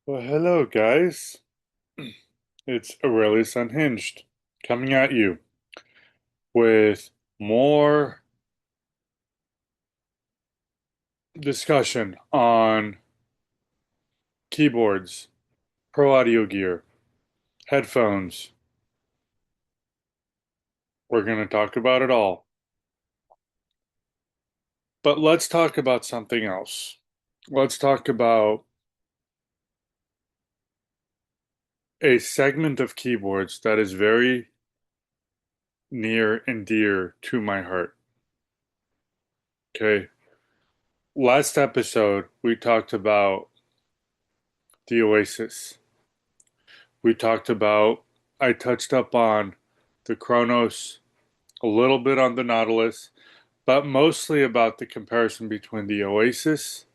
Well, hello, guys. It's Aurelius Unhinged coming at you with more discussion on keyboards, pro audio gear, headphones. We're going to talk about it all. But let's talk about something else. Let's talk about a segment of keyboards that is very near and dear to my heart. Okay. Last episode, we talked about the OASYS. I touched up on the KRONOS, a little bit on the Nautilus, but mostly about the comparison between the OASYS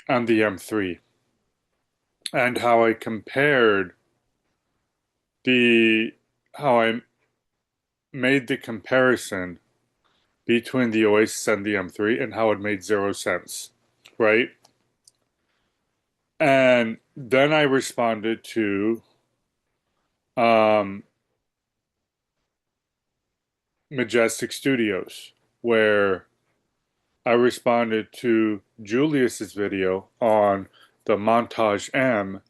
and the M3 and the, how I made the comparison between the OASYS and the M3 and how it made zero sense, right? And then I responded to um, Majestic Studios, where I responded to Julius's video on the Montage M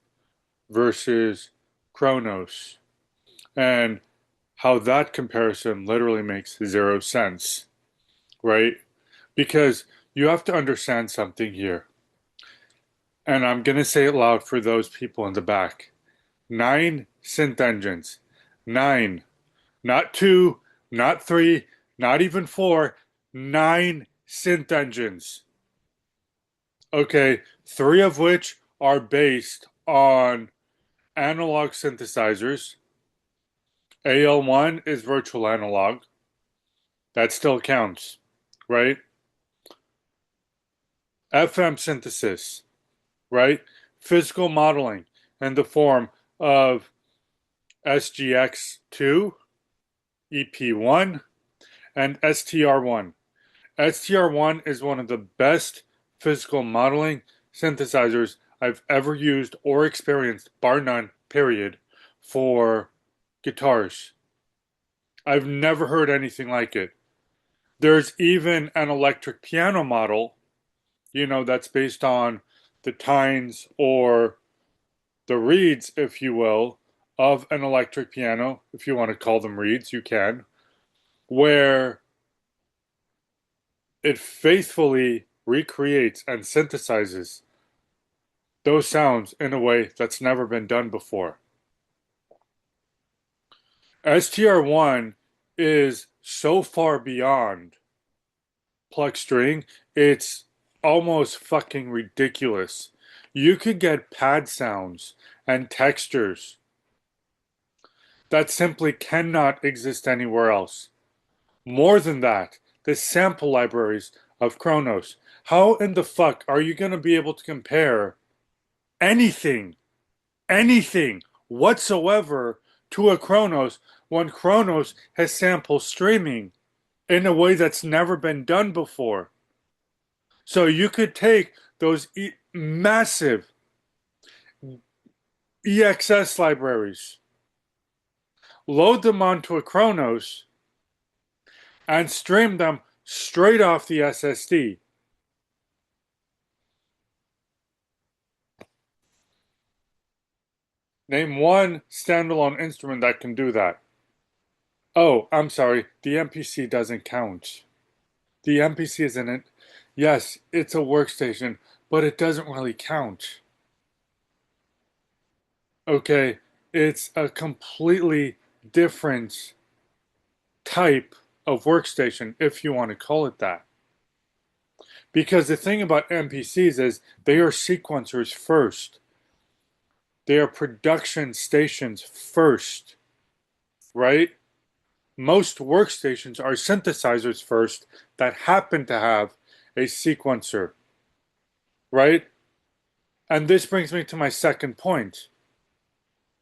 versus KRONOS and how that comparison literally makes zero sense, right? Because you have to understand something here. And I'm going to say it loud for those people in the back. 9 synth engines. 9. Not 2, not 3, not even 4. 9 synth engines. Okay, 3 of which are based on analog synthesizers. AL1 is virtual analog. That still counts, right? FM synthesis, right? Physical modeling in the form of SGX2, EP1, and STR1. STR1 is one of the best physical modeling synthesizers I've ever used or experienced, bar none, period, for guitars. I've never heard anything like it. There's even an electric piano model, that's based on the tines or the reeds, if you will, of an electric piano. If you want to call them reeds, you can, where it faithfully recreates and synthesizes those sounds in a way that's never been done before. STR1 is so far beyond pluck string, it's almost fucking ridiculous. You could get pad sounds and textures that simply cannot exist anywhere else. More than that, the sample libraries of KRONOS. How in the fuck are you going to be able to compare anything, anything whatsoever to a KRONOS when KRONOS has sample streaming in a way that's never been done before? So you could take those massive EXS libraries, load them onto a KRONOS, and stream them straight off the SSD. Name one standalone instrument that can do that. Oh, I'm sorry, the MPC doesn't count. The MPC is in it. Yes, it's a workstation, but it doesn't really count. Okay, it's a completely different type of workstation, if you want to call it that. Because the thing about MPCs is they are sequencers first. They are production stations first, right? Most workstations are synthesizers first that happen to have a sequencer, right? And this brings me to my second point.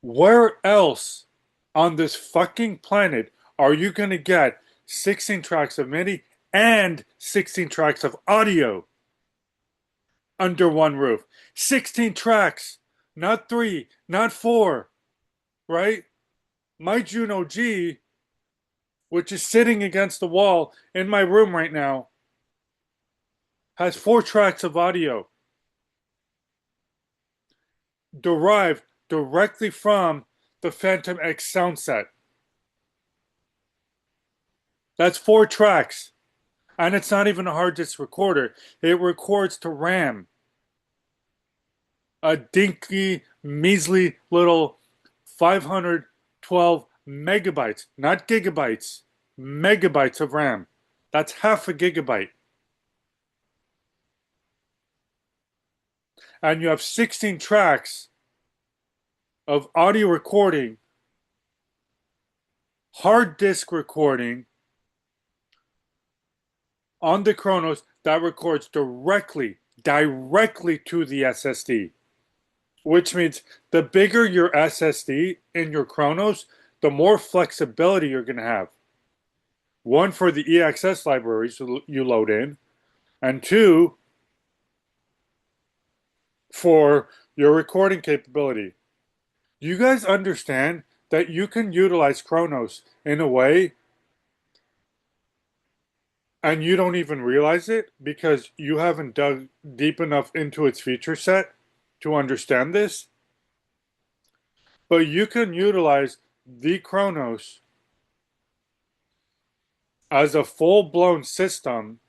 Where else on this fucking planet are you going to get 16 tracks of MIDI and 16 tracks of audio under one roof? 16 tracks! not 3, not 4, right? My Juno G, which is sitting against the wall in my room right now, has 4 tracks of audio derived directly from the Phantom X sound set. That's 4 tracks. And it's not even a hard disk recorder. It records to RAM. A dinky, measly little 512 megabytes, not gigabytes, megabytes of RAM. That's half a gigabyte. And you have 16 tracks of audio recording, hard disk recording on the Kronos that records directly to the SSD. Which means the bigger your SSD in your Kronos, the more flexibility you're going to have. One, for the EXS libraries you load in, and 2, for your recording capability. You guys understand that you can utilize Kronos in a way and you don't even realize it because you haven't dug deep enough into its feature set to understand this? But you can utilize the Kronos as a full-blown system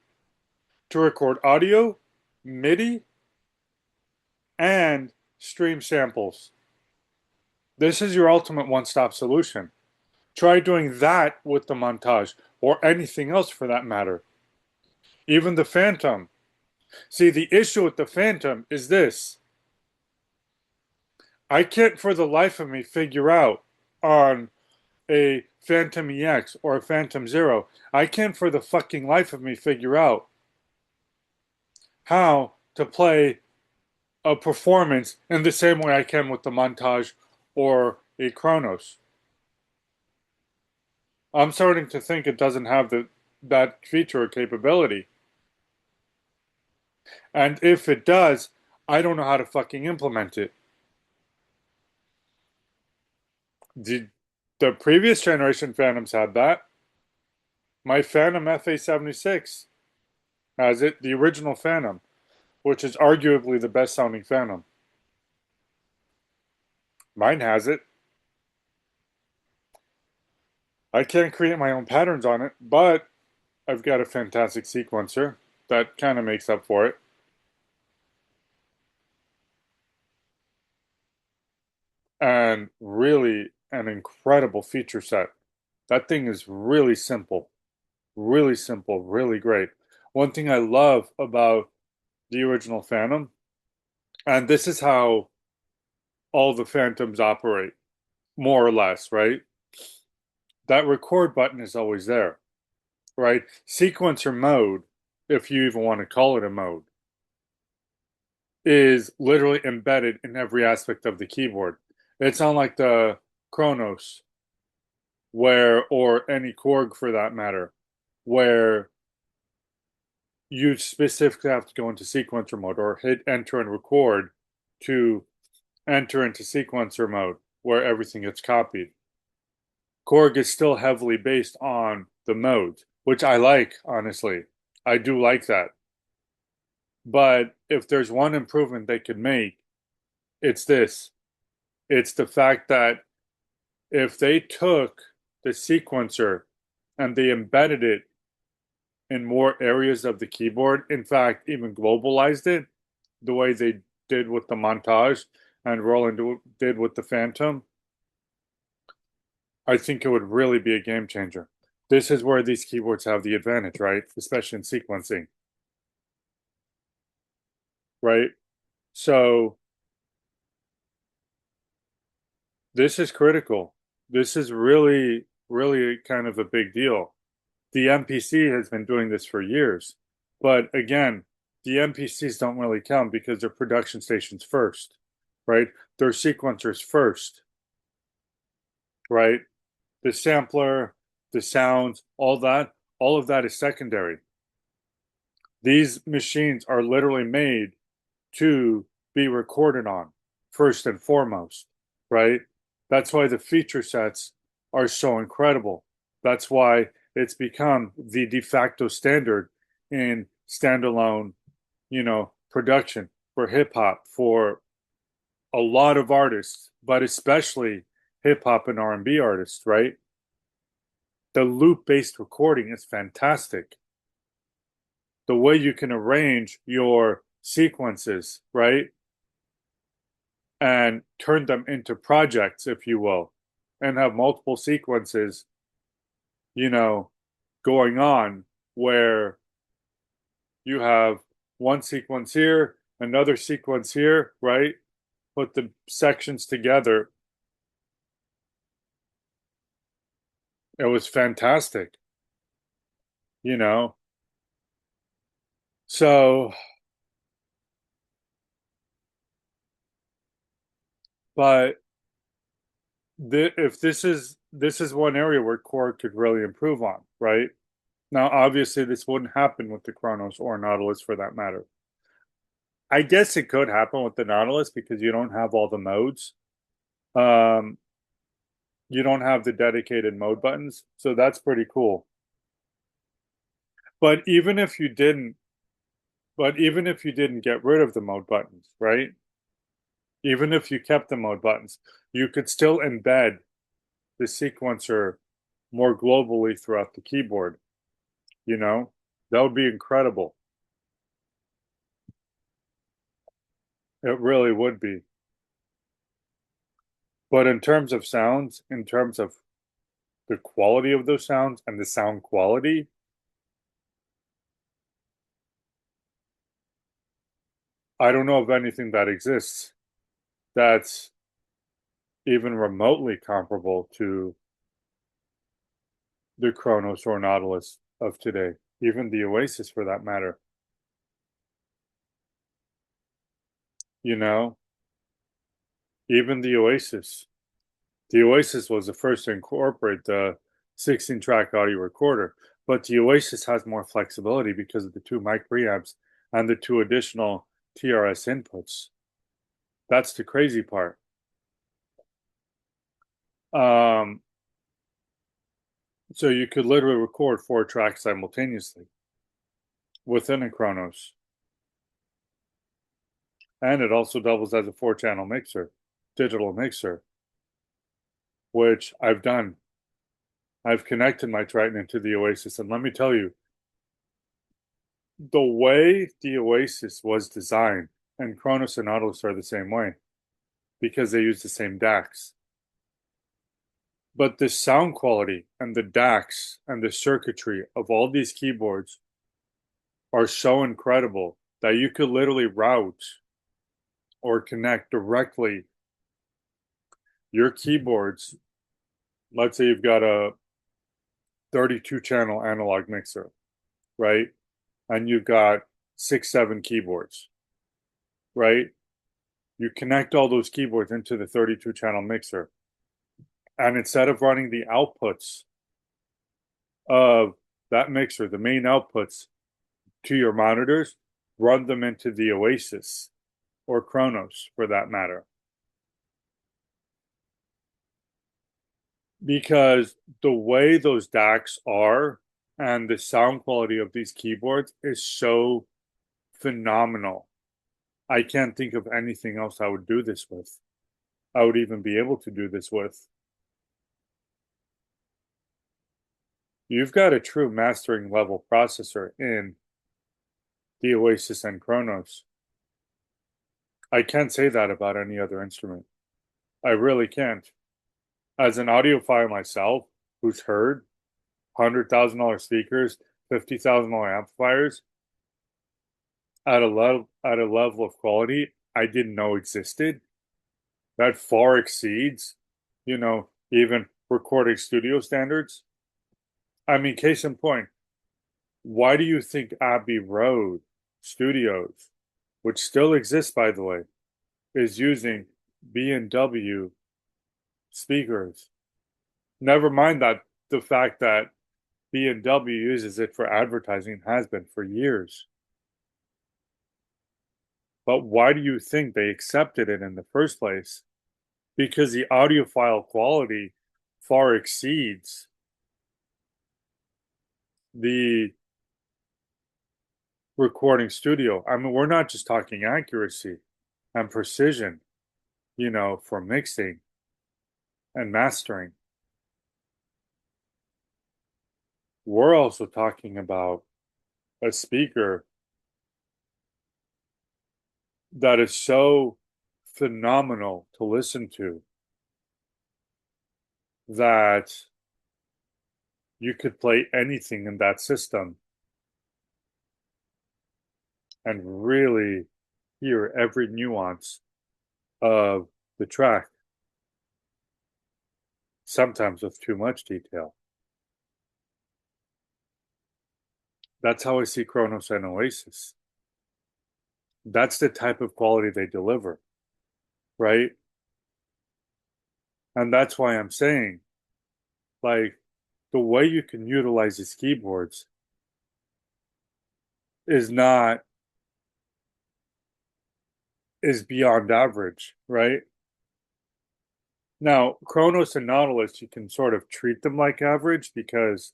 to record audio, MIDI, and stream samples. This is your ultimate one-stop solution. Try doing that with the Montage, or anything else for that matter. Even the Phantom. See, the issue with the Phantom is this. I can't for the life of me figure out on a Phantom EX or a Phantom Zero, I can't for the fucking life of me figure out how to play a performance in the same way I can with the Montage or a Kronos. I'm starting to think it doesn't have that feature or capability. And if it does, I don't know how to fucking implement it. The previous generation Phantoms had that. My Phantom FA76 has it, the original Phantom, which is arguably the best sounding Phantom. Mine has it. I can't create my own patterns on it, but I've got a fantastic sequencer that kind of makes up for it. And really an incredible feature set. That thing is really simple, really great. One thing I love about the original Phantom, and this is how all the Phantoms operate, more or less, right? That record button is always there, right? Sequencer mode, if you even want to call it a mode, is literally embedded in every aspect of the keyboard. It's unlike the Kronos, or any Korg for that matter, where you specifically have to go into sequencer mode or hit enter and record to enter into sequencer mode where everything gets copied. Korg is still heavily based on the modes, which I like, honestly. I do like that. But if there's one improvement they could make, it's this. It's the fact that if they took the sequencer and they embedded it in more areas of the keyboard, in fact, even globalized it, the way they did with the Montage and Roland did with the Phantom, I think it would really be a game changer. This is where these keyboards have the advantage, right? Especially in sequencing, right? So this is critical. This is really kind of a big deal. The MPC has been doing this for years. But again, the MPCs don't really count because they're production stations first, right? They're sequencers first, right? The sampler, the sounds, all of that is secondary. These machines are literally made to be recorded on. first and foremost, right? That's why the feature sets are so incredible. That's why it's become the de facto standard in standalone, production for hip hop, for a lot of artists, but especially hip hop and R&B artists, right? The loop-based recording is fantastic. The way you can arrange your sequences, right? And turn them into projects, if you will, and have multiple sequences, going on where you have one sequence here, another sequence here, right? Put the sections together. It was fantastic, you know. So, but if this is one area where Korg could really improve on, right? Now, obviously, this wouldn't happen with the Kronos or Nautilus for that matter. I guess it could happen with the Nautilus because you don't have all the modes. Um, you don't have the dedicated mode buttons, so that's pretty cool. But even if you didn't, get rid of the mode buttons, right? Even if you kept the mode buttons, you could still embed the sequencer more globally throughout the keyboard. That would be incredible. It really would be. But in terms of sounds, in terms of the quality of those sounds and the sound quality, I don't know of anything that exists that's even remotely comparable to the Kronos or Nautilus of today, even the OASYS for that matter. You know, even the OASYS. The OASYS was the first to incorporate the 16-track audio recorder, but the OASYS has more flexibility because of the two mic preamps and the two additional TRS inputs. That's the crazy part. So you could literally record 4 tracks simultaneously within a Kronos. And it also doubles as a 4-channel mixer, digital mixer, which I've done. I've connected my Triton into the OASYS, and let me tell you, the way the OASYS was designed, and Kronos and Nautilus are the same way, because they use the same DACs. But the sound quality and the DACs and the circuitry of all these keyboards are so incredible that you could literally route or connect directly your keyboards. Let's say you've got a 32-channel analog mixer, right? And you've got 6-7 keyboards, right? You connect all those keyboards into the 32-channel mixer. And instead of running the outputs of that mixer, the main outputs to your monitors, run them into the OASYS or Kronos for that matter. Because the way those DACs are and the sound quality of these keyboards is so phenomenal. I can't think of anything else I would do this with. I would even be able to do this with. You've got a true mastering level processor in the OASYS and Kronos. I can't say that about any other instrument. I really can't. As an audiophile myself, who's heard $100,000 speakers, $50,000 amplifiers at a level of quality I didn't know existed, that far exceeds, even recording studio standards. I mean, case in point, why do you think Abbey Road Studios, which still exists by the way, is using B&W speakers? Never mind that the fact that B&W uses it for advertising has been for years. But why do you think they accepted it in the first place? Because the audiophile quality far exceeds the recording studio. I mean, we're not just talking accuracy and precision, for mixing and mastering. We're also talking about a speaker that is so phenomenal to listen to that you could play anything in that system and really hear every nuance of the track, sometimes with too much detail. That's how I see Kronos and Oasis. That's the type of quality they deliver, right? And that's why I'm saying, like, the way you can utilize these keyboards is beyond average, right? Now, Kronos and Nautilus, you can sort of treat them like average because,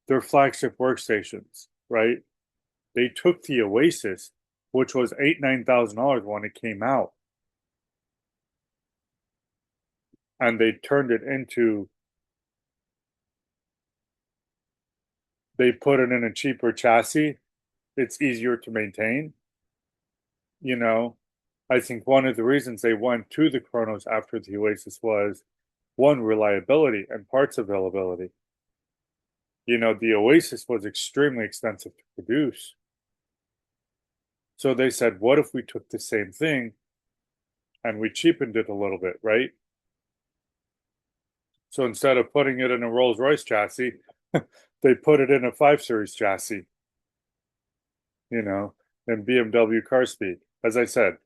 they're flagship workstations, right? They took the OASYS, which was $9,000 when it came out, and they turned it into, they put it in a cheaper chassis. It's easier to maintain. I think one of the reasons they went to the Kronos after the OASYS was one, reliability and parts availability. The OASYS was extremely expensive to produce. So they said, what if we took the same thing and we cheapened it a little bit, right? So instead of putting it in a Rolls-Royce chassis, they put it in a 5 Series chassis, and BMW car speed. As I said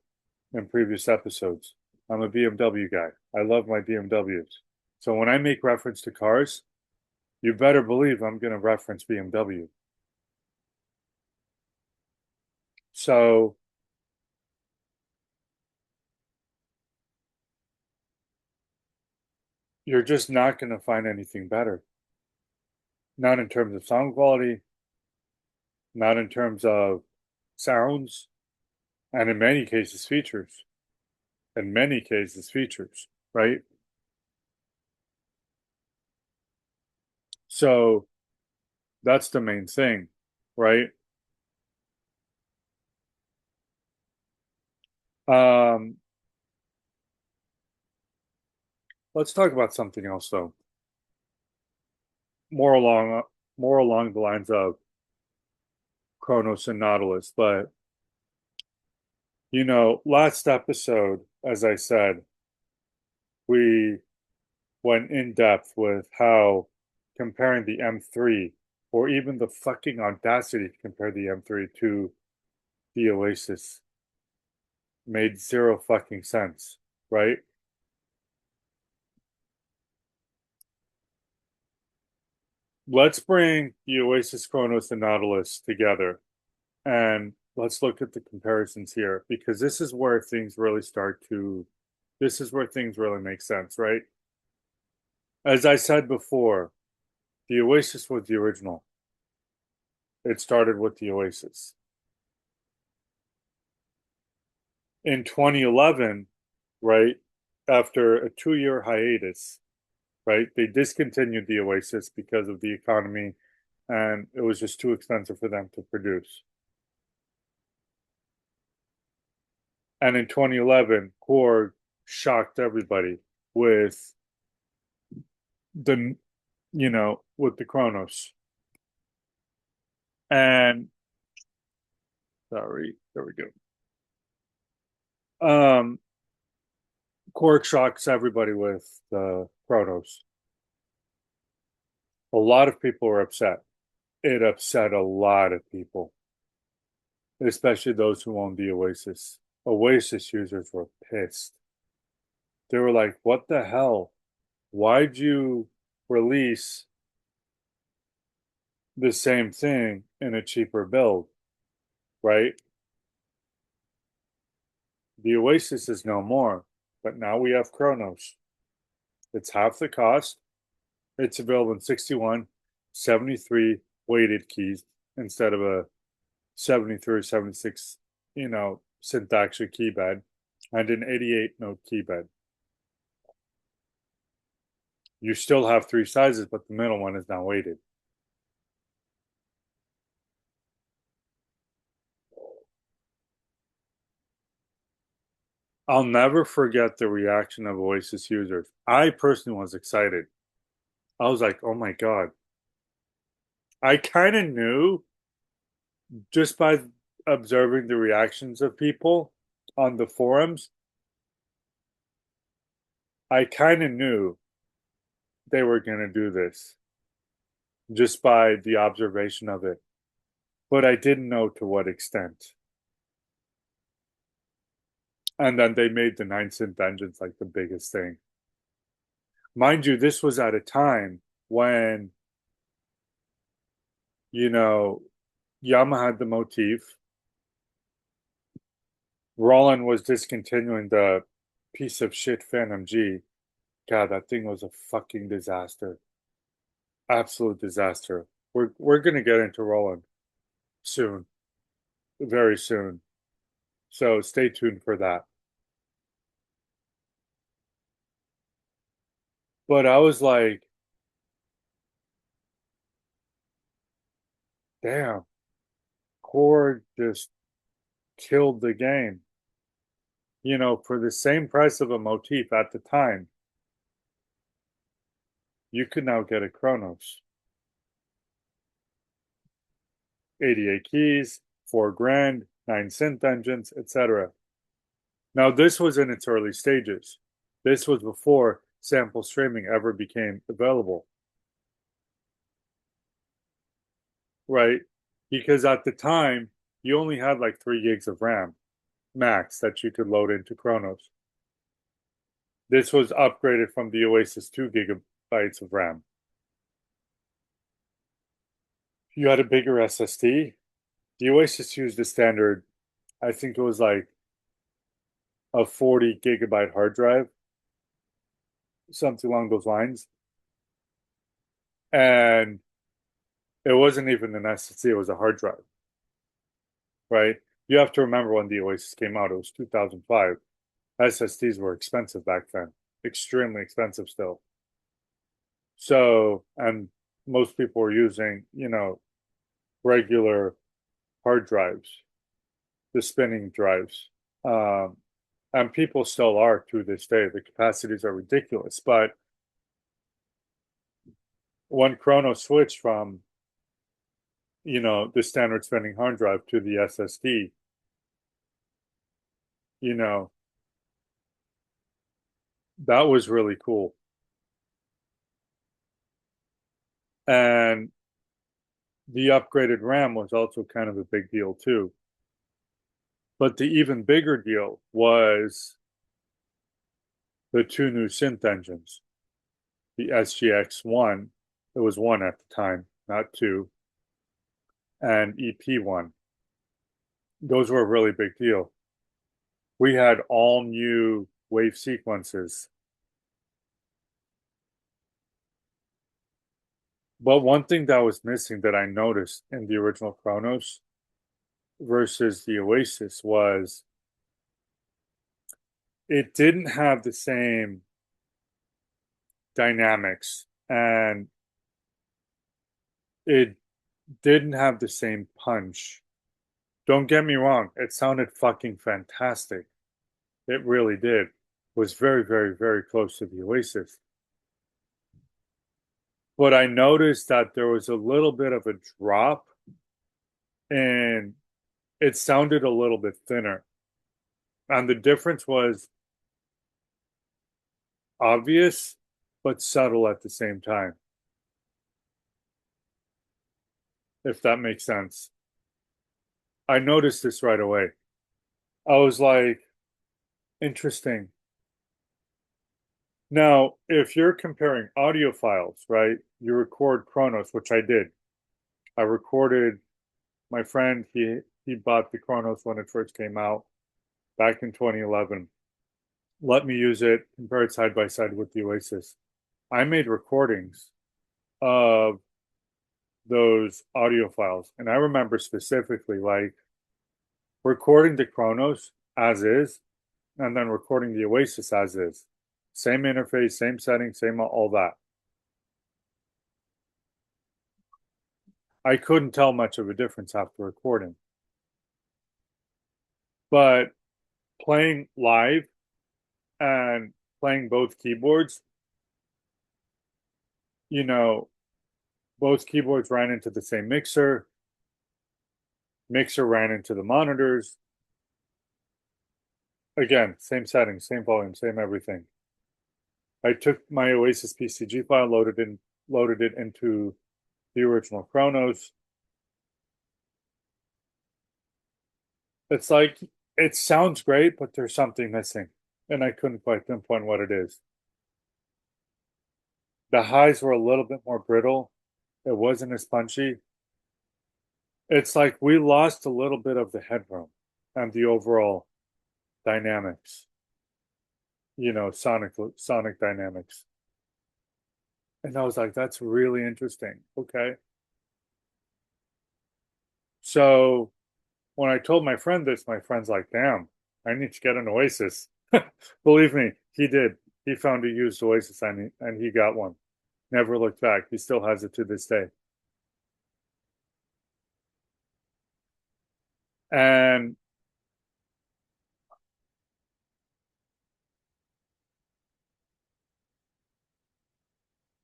in previous episodes, I'm a BMW guy. I love my BMWs. So when I make reference to cars, you better believe I'm going to reference BMW. So you're just not going to find anything better. Not in terms of sound quality, not in terms of sounds, and in many cases, features. In many cases, features, right? So that's the main thing, right? Um, let's talk about something else though. More along the lines of Kronos and Nautilus, but last episode, as I said, we went in depth with how comparing the M3 or even the fucking audacity to compare the M3 to the OASYS made zero fucking sense, right? Let's bring the OASYS, Kronos, and Nautilus together and let's look at the comparisons here because this is where things really make sense, right? As I said before, the OASYS was the original. It started with the OASYS. In 2011, right, after a 2-year hiatus, right, they discontinued the OASYS because of the economy and it was just too expensive for them to produce. And in 2011, Korg shocked everybody with the, with the Kronos. And sorry, there we go. Korg shocks everybody with the Kronos. A lot of people were upset. It upset a lot of people, especially those who owned the OASYS. OASYS users were pissed. They were like, what the hell? Why'd you release the same thing in a cheaper build, right? The OASYS is no more, but now we have KRONOS. It's half the cost. It's available in 61, 73 weighted keys instead of a 73 or 76, syntactic keybed, and an 88 note keybed. You still have three sizes, but the middle one is now weighted. I'll never forget the reaction of OASYS users. I personally was excited. I was like, oh my God. I kind of knew just by observing the reactions of people on the forums. I kind of knew they were going to do this just by the observation of it, but I didn't know to what extent. And then they made the 9-synth engines like the biggest thing. Mind you, this was at a time when, Yamaha had the motif. Roland was discontinuing the piece of shit Phantom G. God, that thing was a fucking disaster. Absolute disaster. We're gonna get into Roland soon, very soon. So stay tuned for that. But I was like, damn, Korg just killed the game. For the same price of a motif at the time, you could now get a KRONOS. 88 keys, 4 grand, 9-synth engines, etc. Now, this was in its early stages. This was before sample streaming ever became available. Right? Because at the time, you only had like 3 gigs of RAM max that you could load into KRONOS. This was upgraded from the OASYS 2 gigabytes of RAM. You had a bigger SSD. The OASYS used the standard, I think it was like a 40 gigabyte hard drive, something along those lines. And it wasn't even an SSD, it was a hard drive, right? You have to remember when the OASYS came out, it was 2005. SSDs were expensive back then, extremely expensive still. So, and most people were using, regular hard drives, the spinning drives. And people still are to this day. The capacities are ridiculous. But when KRONOS switched from, the standard spinning hard drive to the SSD, that was really cool. And the upgraded RAM was also kind of a big deal too. But the even bigger deal was the 2 new synth engines, the SGX1, it was 1 at the time, not 2, and EP1. Those were a really big deal. We had all new wave sequences. But one thing that was missing that I noticed in the original KRONOS versus the OASYS was it didn't have the same dynamics and it didn't have the same punch. Don't get me wrong, it sounded fucking fantastic. It really did. It was very, very, very close to the OASYS. But I noticed that there was a little bit of a drop and it sounded a little bit thinner. And the difference was obvious, but subtle at the same time. If that makes sense. I noticed this right away. I was like, interesting. Now, if you're comparing audio files, right, you record KRONOS, which I did. I recorded my friend, he bought the KRONOS when it first came out. back in 2011. Let me use it, compare it side by side with the OASYS. I made recordings of those audio files, and I remember specifically like recording the Kronos as is, and then recording the OASYS as is. Same interface, same settings, same all that. I couldn't tell much of a difference after recording. But playing live and playing both keyboards, you know, both keyboards ran into the same mixer, mixer ran into the monitors. Again, same settings, same volume, same everything. I took my OASYS PCG file, loaded it into the original Kronos. It's like it sounds great, but there's something missing, and I couldn't quite pinpoint what it is. The highs were a little bit more brittle. It wasn't as punchy. It's like we lost a little bit of the headroom and the overall dynamics, sonic dynamics. And I was like, that's really interesting. Okay. So when I told my friend this, my friend's like, damn, I need to get an OASYS. Believe me, he did. He found a used OASYS and he got one. Never looked back. He still has it to this day. And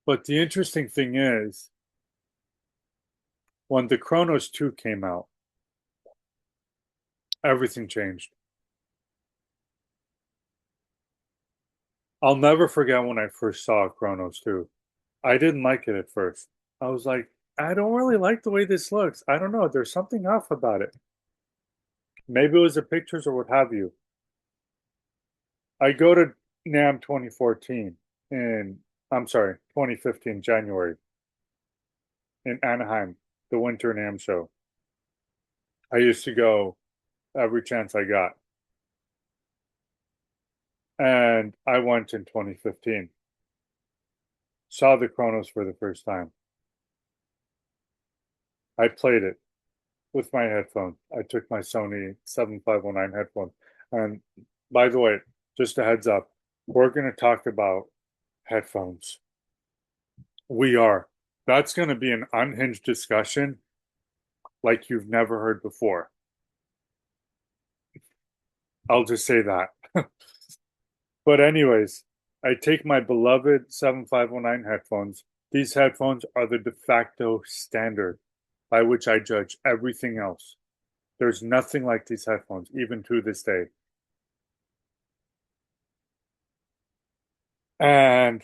but the interesting thing is, when the Kronos 2 came out, everything changed. I'll never forget when I first saw Kronos 2. I didn't like it at first. I was like, I don't really like the way this looks. I don't know. There's something off about it. Maybe it was the pictures or what have you. I go to NAMM 2014 I'm sorry, 2015, January in Anaheim, the Winter NAMM show. I used to go every chance I got. And I went in 2015. Saw the Kronos for the first time. I played it with my headphones. I took my Sony 7509 headphone. And by the way, just a heads up, we're going to talk about headphones. We are. That's going to be an unhinged discussion like you've never heard before. I'll just say that. But anyways, I take my beloved 7509 headphones. These headphones are the de facto standard by which I judge everything else. There's nothing like these headphones, even to this day. And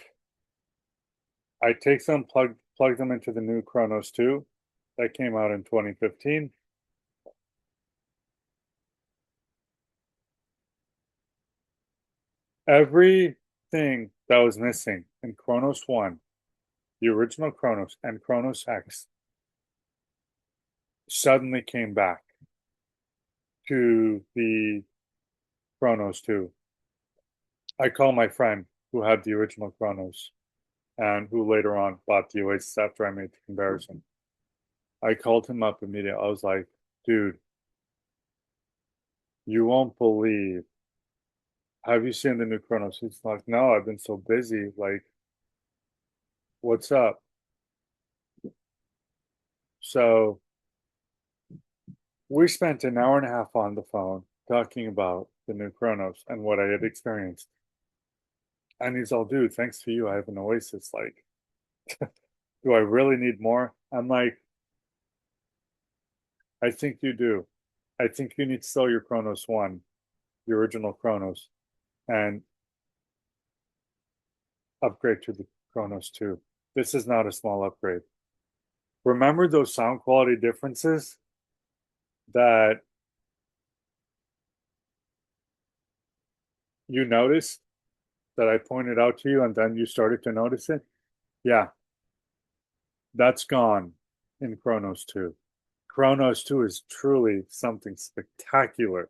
I take them, plug them into the new Kronos 2 that came out in 2015. Everything that was missing in Kronos 1, the original Kronos, and Kronos X suddenly came back to the Kronos 2. I call my friend who had the original Kronos and who later on bought the OASYS after I made the comparison. I called him up immediately. I was like, dude, you won't believe. Have you seen the new Kronos? He's like, no, I've been so busy. Like, what's up? So we spent an hour and a half on the phone talking about the new Kronos and what I had experienced. And he's all, dude, thanks to you, I have an OASYS. Like, do I really need more? I'm like, I think you do. I think you need to sell your Kronos 1, the original Kronos, and upgrade to the Kronos 2. This is not a small upgrade. Remember those sound quality differences that you noticed that I pointed out to you and then you started to notice it? Yeah, that's gone in Kronos 2. Kronos 2 is truly something spectacular.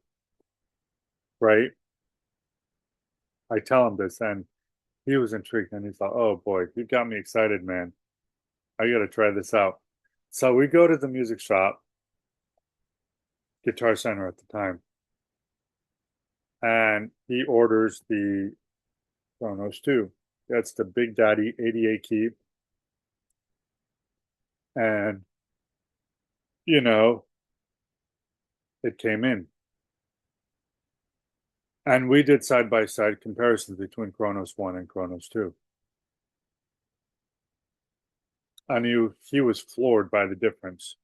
right? I tell him this, and he was intrigued, and he's like, "Oh boy, you got me excited, man. I got to try this out." So we go to the music shop, Guitar Center at the time, and he orders the Kronos 2. That's the Big Daddy 88 key, and you know, it came in. And we did side by side comparisons between Kronos 1 and Kronos 2. I knew he was floored by the difference.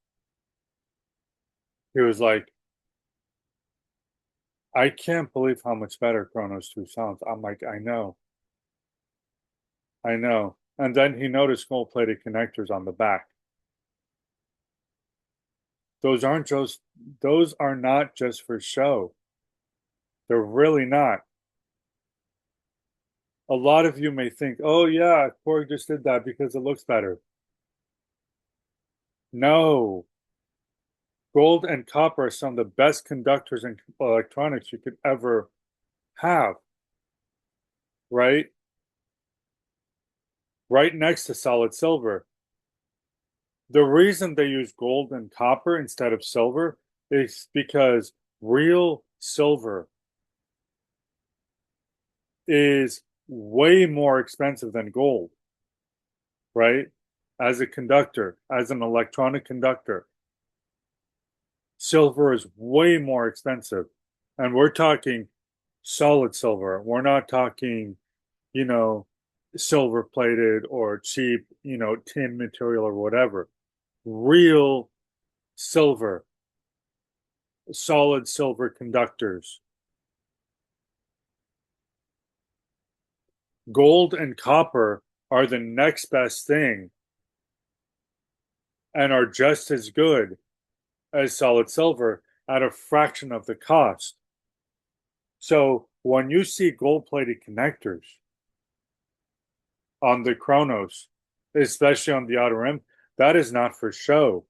He was like, I can't believe how much better Kronos 2 sounds. I'm like, I know. I know. And then he noticed gold plated connectors on the back. Those are not just for show. They're really not. A lot of you may think, oh yeah, Korg just did that because it looks better. No. Gold and copper are some of the best conductors in electronics you could ever have, right? Right next to solid silver. The reason they use gold and copper instead of silver is because real silver is way more expensive than gold, right? As a conductor, as an electronic conductor, silver is way more expensive. And we're talking solid silver. We're not talking, you know, silver plated or cheap, tin material or whatever. Real silver, solid silver conductors. Gold and copper are the next best thing and are just as good as solid silver at a fraction of the cost. So when you see gold plated connectors on the Kronos, especially on the outer rim, that is not for show.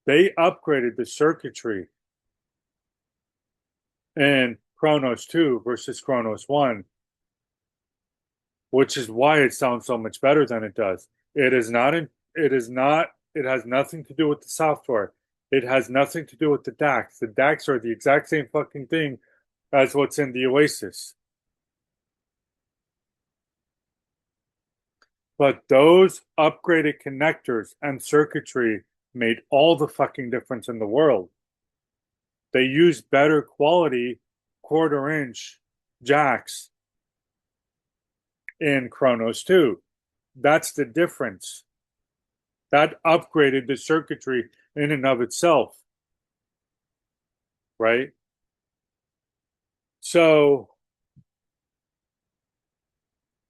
They upgraded the circuitry in Kronos 2 versus Kronos 1, which is why it sounds so much better than it does. It is not it has nothing to do with the software. It has nothing to do with the DACs. The DACs are the exact same fucking thing as what's in the OASYS. But those upgraded connectors and circuitry made all the fucking difference in the world. They use better quality quarter-inch jacks in Kronos 2. That's the difference. That upgraded the circuitry in and of itself, right? So,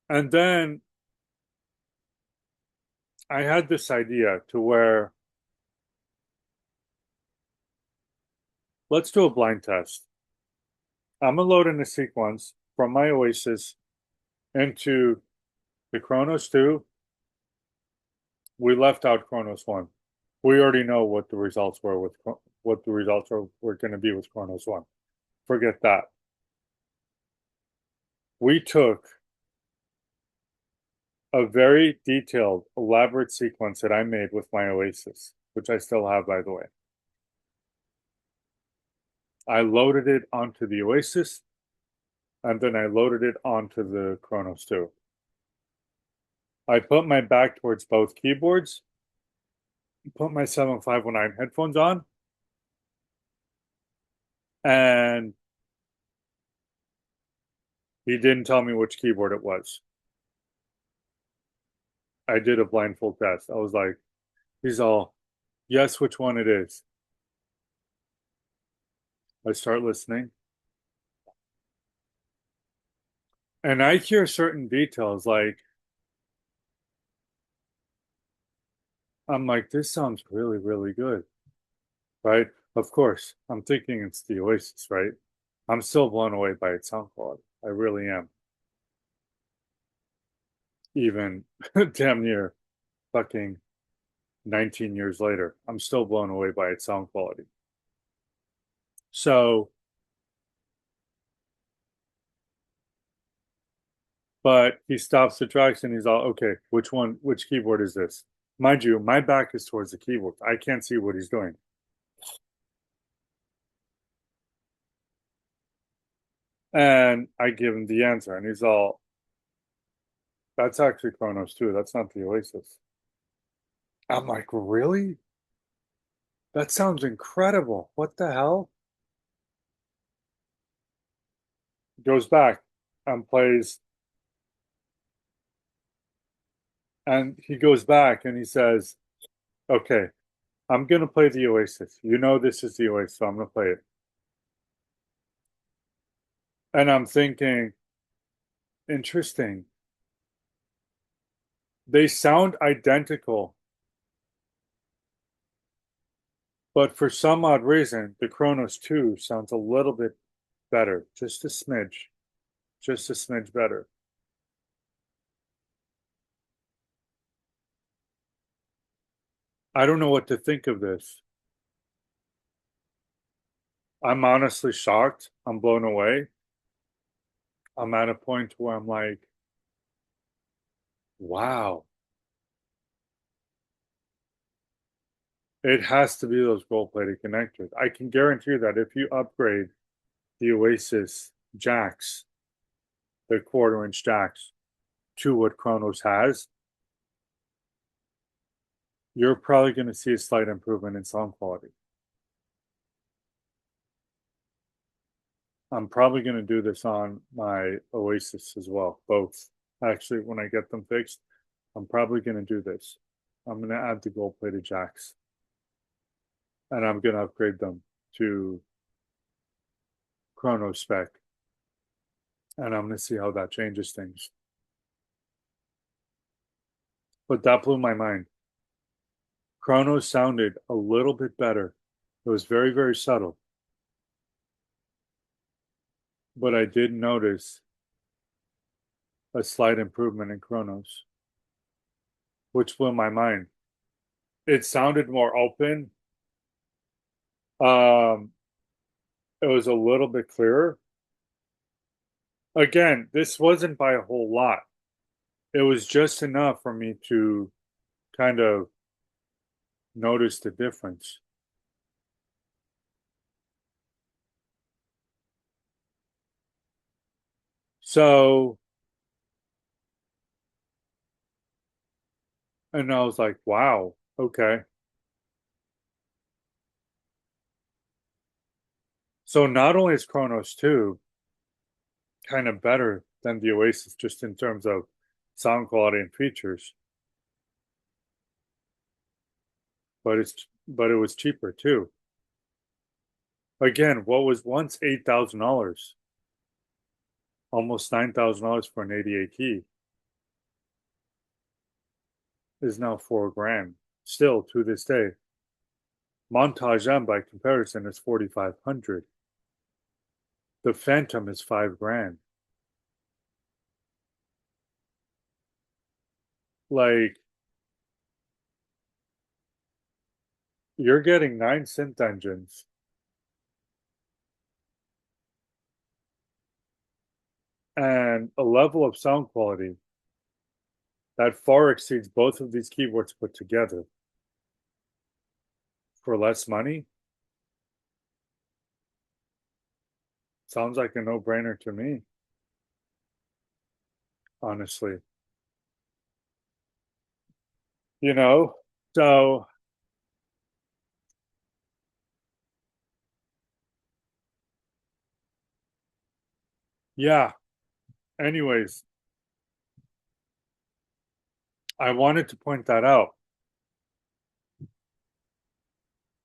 and then I had this idea to where let's do a blind test. I'm gonna load in a sequence from my OASYS into the Kronos 2. We left out Kronos 1. We already know what the results were with what the results were going to be with Kronos 1. Forget that. We took a very detailed, elaborate sequence that I made with my OASYS, which I still have, by the way. I loaded it onto the OASYS, and then I loaded it onto the Kronos 2. I put my back towards both keyboards, put my 7519 headphones on, and he didn't tell me which keyboard it was. I did a blindfold test. I was like, he's all, guess which one it is. I start listening. And I hear certain details like, I'm like, this sounds really, really good, right? Of course, I'm thinking it's the OASYS, right? I'm still blown away by its sound quality. I really am. Even damn near fucking 19 years later, I'm still blown away by its sound quality. So, but he stops the tracks and he's all, okay, which keyboard is this? Mind you, my back is towards the keyboard. I can't see what he's doing. And I give him the answer, and he's all, that's actually Kronos too. That's not the Oasis. I'm like, really? That sounds incredible. What the hell? Goes back and plays, and he goes back and he says, okay, I'm going to play the Oasis. You know, this is the Oasis, so I'm going to play it. And I'm thinking, interesting. They sound identical, but for some odd reason, the Kronos 2 sounds a little bit better, just a smidge better. I don't know what to think of this. I'm honestly shocked. I'm blown away. I'm at a point where I'm like, wow, it has to be those gold-plated connectors. I can guarantee you that if you upgrade the Oasis jacks, the quarter-inch jacks, to what Kronos has, you're probably going to see a slight improvement in sound quality. I'm probably going to do this on my Oasis as well, both. Actually, when I get them fixed, I'm probably going to do this. I'm going to add the gold-plated jacks, and I'm going to upgrade them to Kronos spec, and I'm going to see how that changes things. But that blew my mind. Kronos sounded a little bit better. It was very, very subtle. But I did notice a slight improvement in Kronos, which blew my mind. It sounded more open. Um, it was a little bit clearer. Again, this wasn't by a whole lot. It was just enough for me to kind of notice the difference. So, and I was like, wow, okay. So not only is Kronos 2 kind of better than the Oasis just in terms of sound quality and features, but it was cheaper too. Again, what was once $8,000, almost $9,000 for an 88 key, is now $4,000. Still to this day, Montage M by comparison is 4,500. The Phantom is $5,000. Like, you're getting 9 synth engines and a level of sound quality that far exceeds both of these keyboards put together for less money. Sounds like a no-brainer to me, honestly. You know, so yeah. Anyways, I wanted to point that out.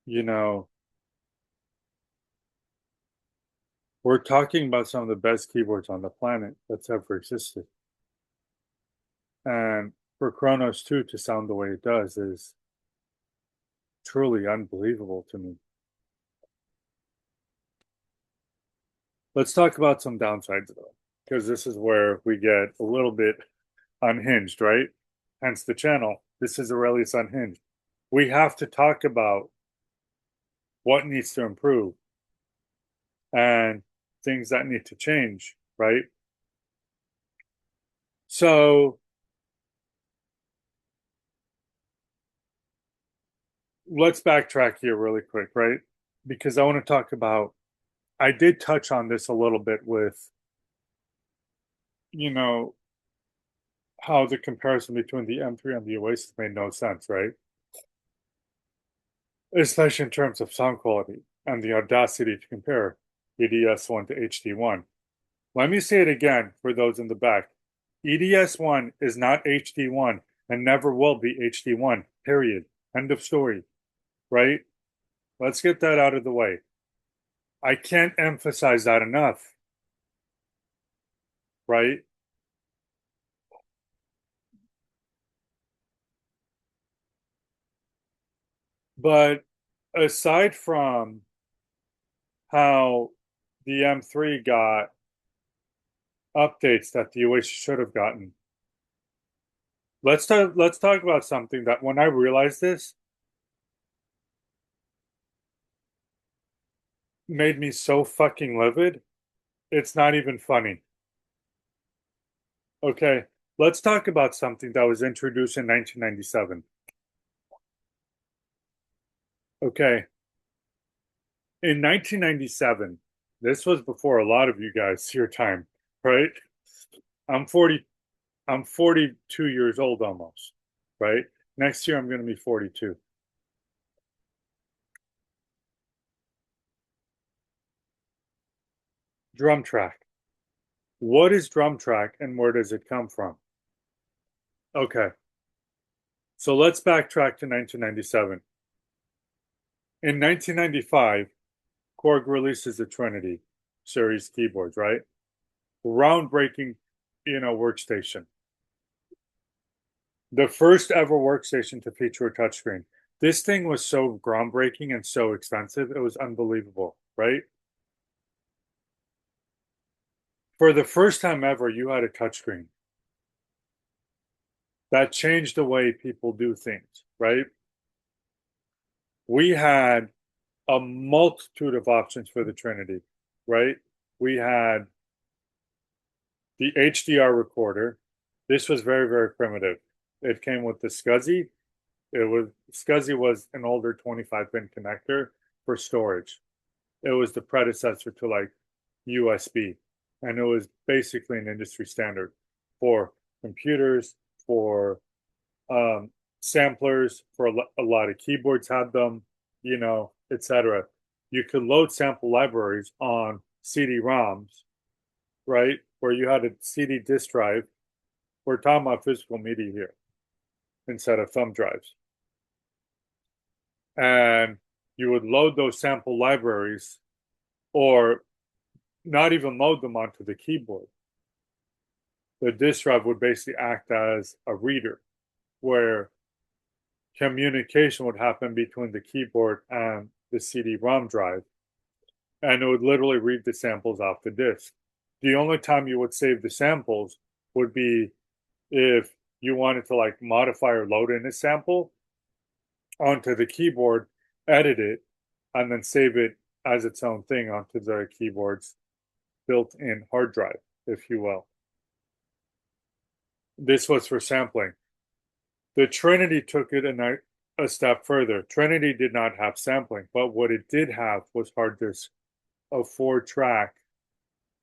You know, we're talking about some of the best keyboards on the planet that's ever existed. And for Kronos 2 to sound the way it does is truly unbelievable to me. Let's talk about some downsides though, because this is where we get a little bit unhinged, right? Hence the channel. This is Aurelius Unhinged. We have to talk about what needs to improve. and things that need to change, right? So let's backtrack here really quick, right? Because I want to talk about, I did touch on this a little bit with, you know, how the comparison between the M3 and the OASYS made no sense, right? Especially in terms of sound quality and the audacity to compare EDS1 to HD1. Let me say it again for those in the back. EDS1 is not HD1 and never will be HD1, period. End of story, right? Let's get that out of the way. I can't emphasize that enough, right? But aside from how the M3 got updates that the OASYS should have gotten, let's talk about something that when I realized this made me so fucking livid, it's not even funny. Okay, let's talk about something that was introduced in 1997. Okay, in 1997, this was before a lot of you guys your time, right? I'm 40 I'm 42 years old almost, right? Next year I'm going to be 42. Drum track. What is drum track and where does it come from? Okay, so let's backtrack to 1997. In 1995, Korg releases the Trinity series keyboards, right? Groundbreaking, workstation. The first ever workstation to feature a touchscreen. This thing was so groundbreaking and so expensive, it was unbelievable, right? For the first time ever, you had a touchscreen. That changed the way people do things, right? We had a multitude of options for the Trinity, right? We had the HDR recorder. This was very, very primitive. It came with the SCSI. SCSI was an older 25-pin connector for storage. It was the predecessor to like USB, and it was basically an industry standard for computers, for samplers, for a lot of keyboards had them, etc. You could load sample libraries on CD-ROMs, right? Where you had a CD disk drive. We're talking about physical media here instead of thumb drives. And you would load those sample libraries or not even load them onto the keyboard. The disk drive would basically act as a reader where communication would happen between the keyboard and the CD-ROM drive, and it would literally read the samples off the disk. The only time you would save the samples would be if you wanted to like modify or load in a sample onto the keyboard, edit it, and then save it as its own thing onto the keyboard's built-in hard drive, if you will. This was for sampling. The Trinity took it a step further. Trinity did not have sampling, but what it did have was hard disk, a 4-track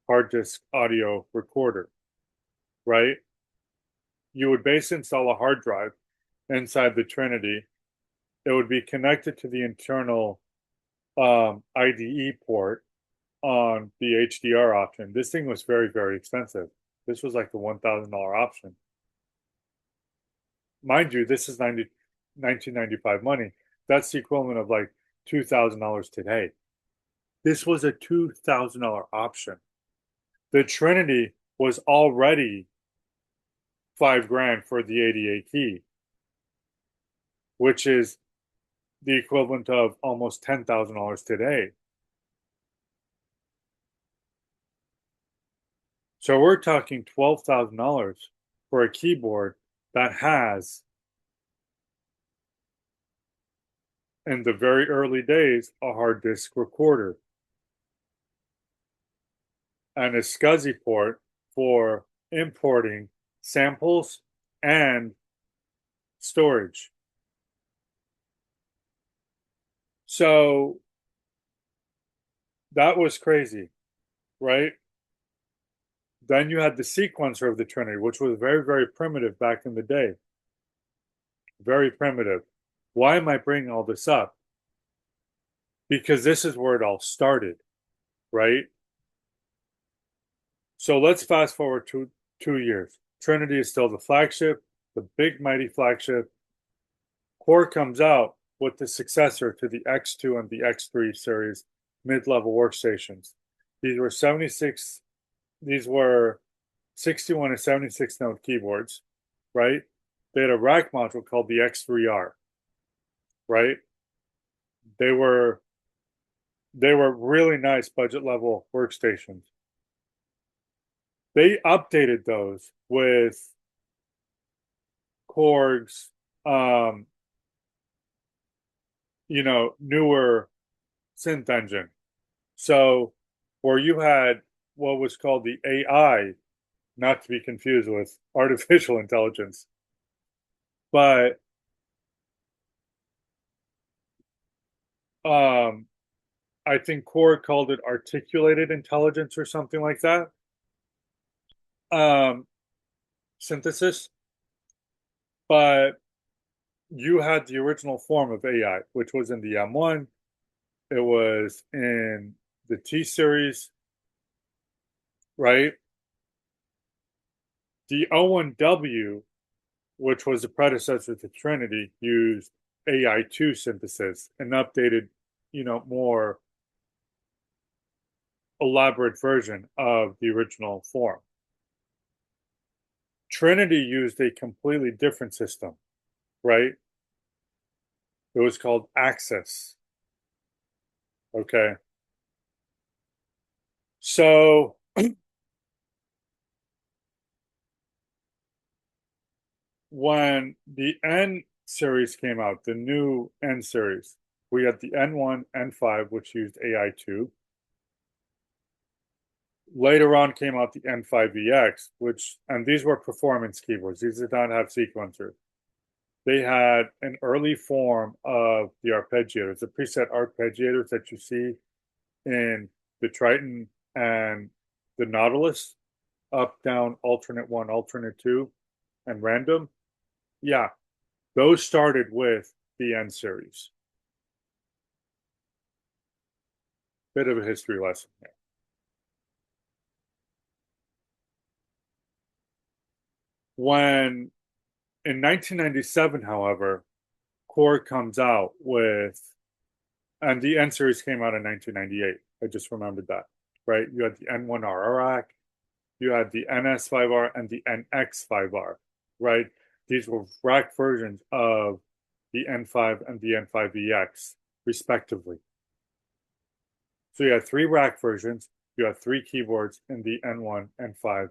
hard disk audio recorder, right? You would basically install a hard drive inside the Trinity. It would be connected to the internal IDE port on the HDR option. This thing was very, very expensive. This was like the $1,000 option. Mind you, this is 1995 money. That's the equivalent of like $2,000 today. This was a $2,000 option. The Trinity was already $5,000 for the 88 key, which is the equivalent of almost $10,000 today. So we're talking $12,000 for a keyboard that has, in the very early days, a hard disk recorder. and a SCSI port for importing samples and storage. So that was crazy, right? Then you had the sequencer of the Trinity, which was very, very primitive back in the day. Very primitive. Why am I bringing all this up? Because this is where it all started, right? So let's fast forward to 2 years. Trinity is still the flagship, the big mighty flagship. Korg comes out with the successor to the X2 and the X3 series mid-level workstations. These were 61 and 76 note keyboards, right? They had a rack module called the X3R, right? They were really nice budget level workstations. They updated those with Korg's newer synth engine. So where you had what was called the AI, not to be confused with artificial intelligence, but I think Korg called it articulated intelligence or something like that. Synthesis. But you had the original form of AI, which was in the M1. It was in the T series, right? The O1W, which was the predecessor to Trinity, used AI2 synthesis, an updated, more elaborate version of the original form. Trinity used a completely different system, right? It was called Access. Okay. So when the N series came out, the new N series, we had the N1, N5, which used AI2. Later on came out the N5EX, and these were performance keyboards. These did not have sequencers. They had an early form of the arpeggiators, the preset arpeggiators that you see in the Triton and the Nautilus, up, down, alternate one, alternate two, and random. Yeah, those started with the N series. Bit of a history lesson here. When in 1997, however, Korg comes out with, and the N series came out in 1998. I just remembered that, right? You had the N1R rack, you had the NS5R and the NX5R, right? These were rack versions of the N5 and the N5EX, respectively. So you had three rack versions, you had three keyboards in the N1, N5,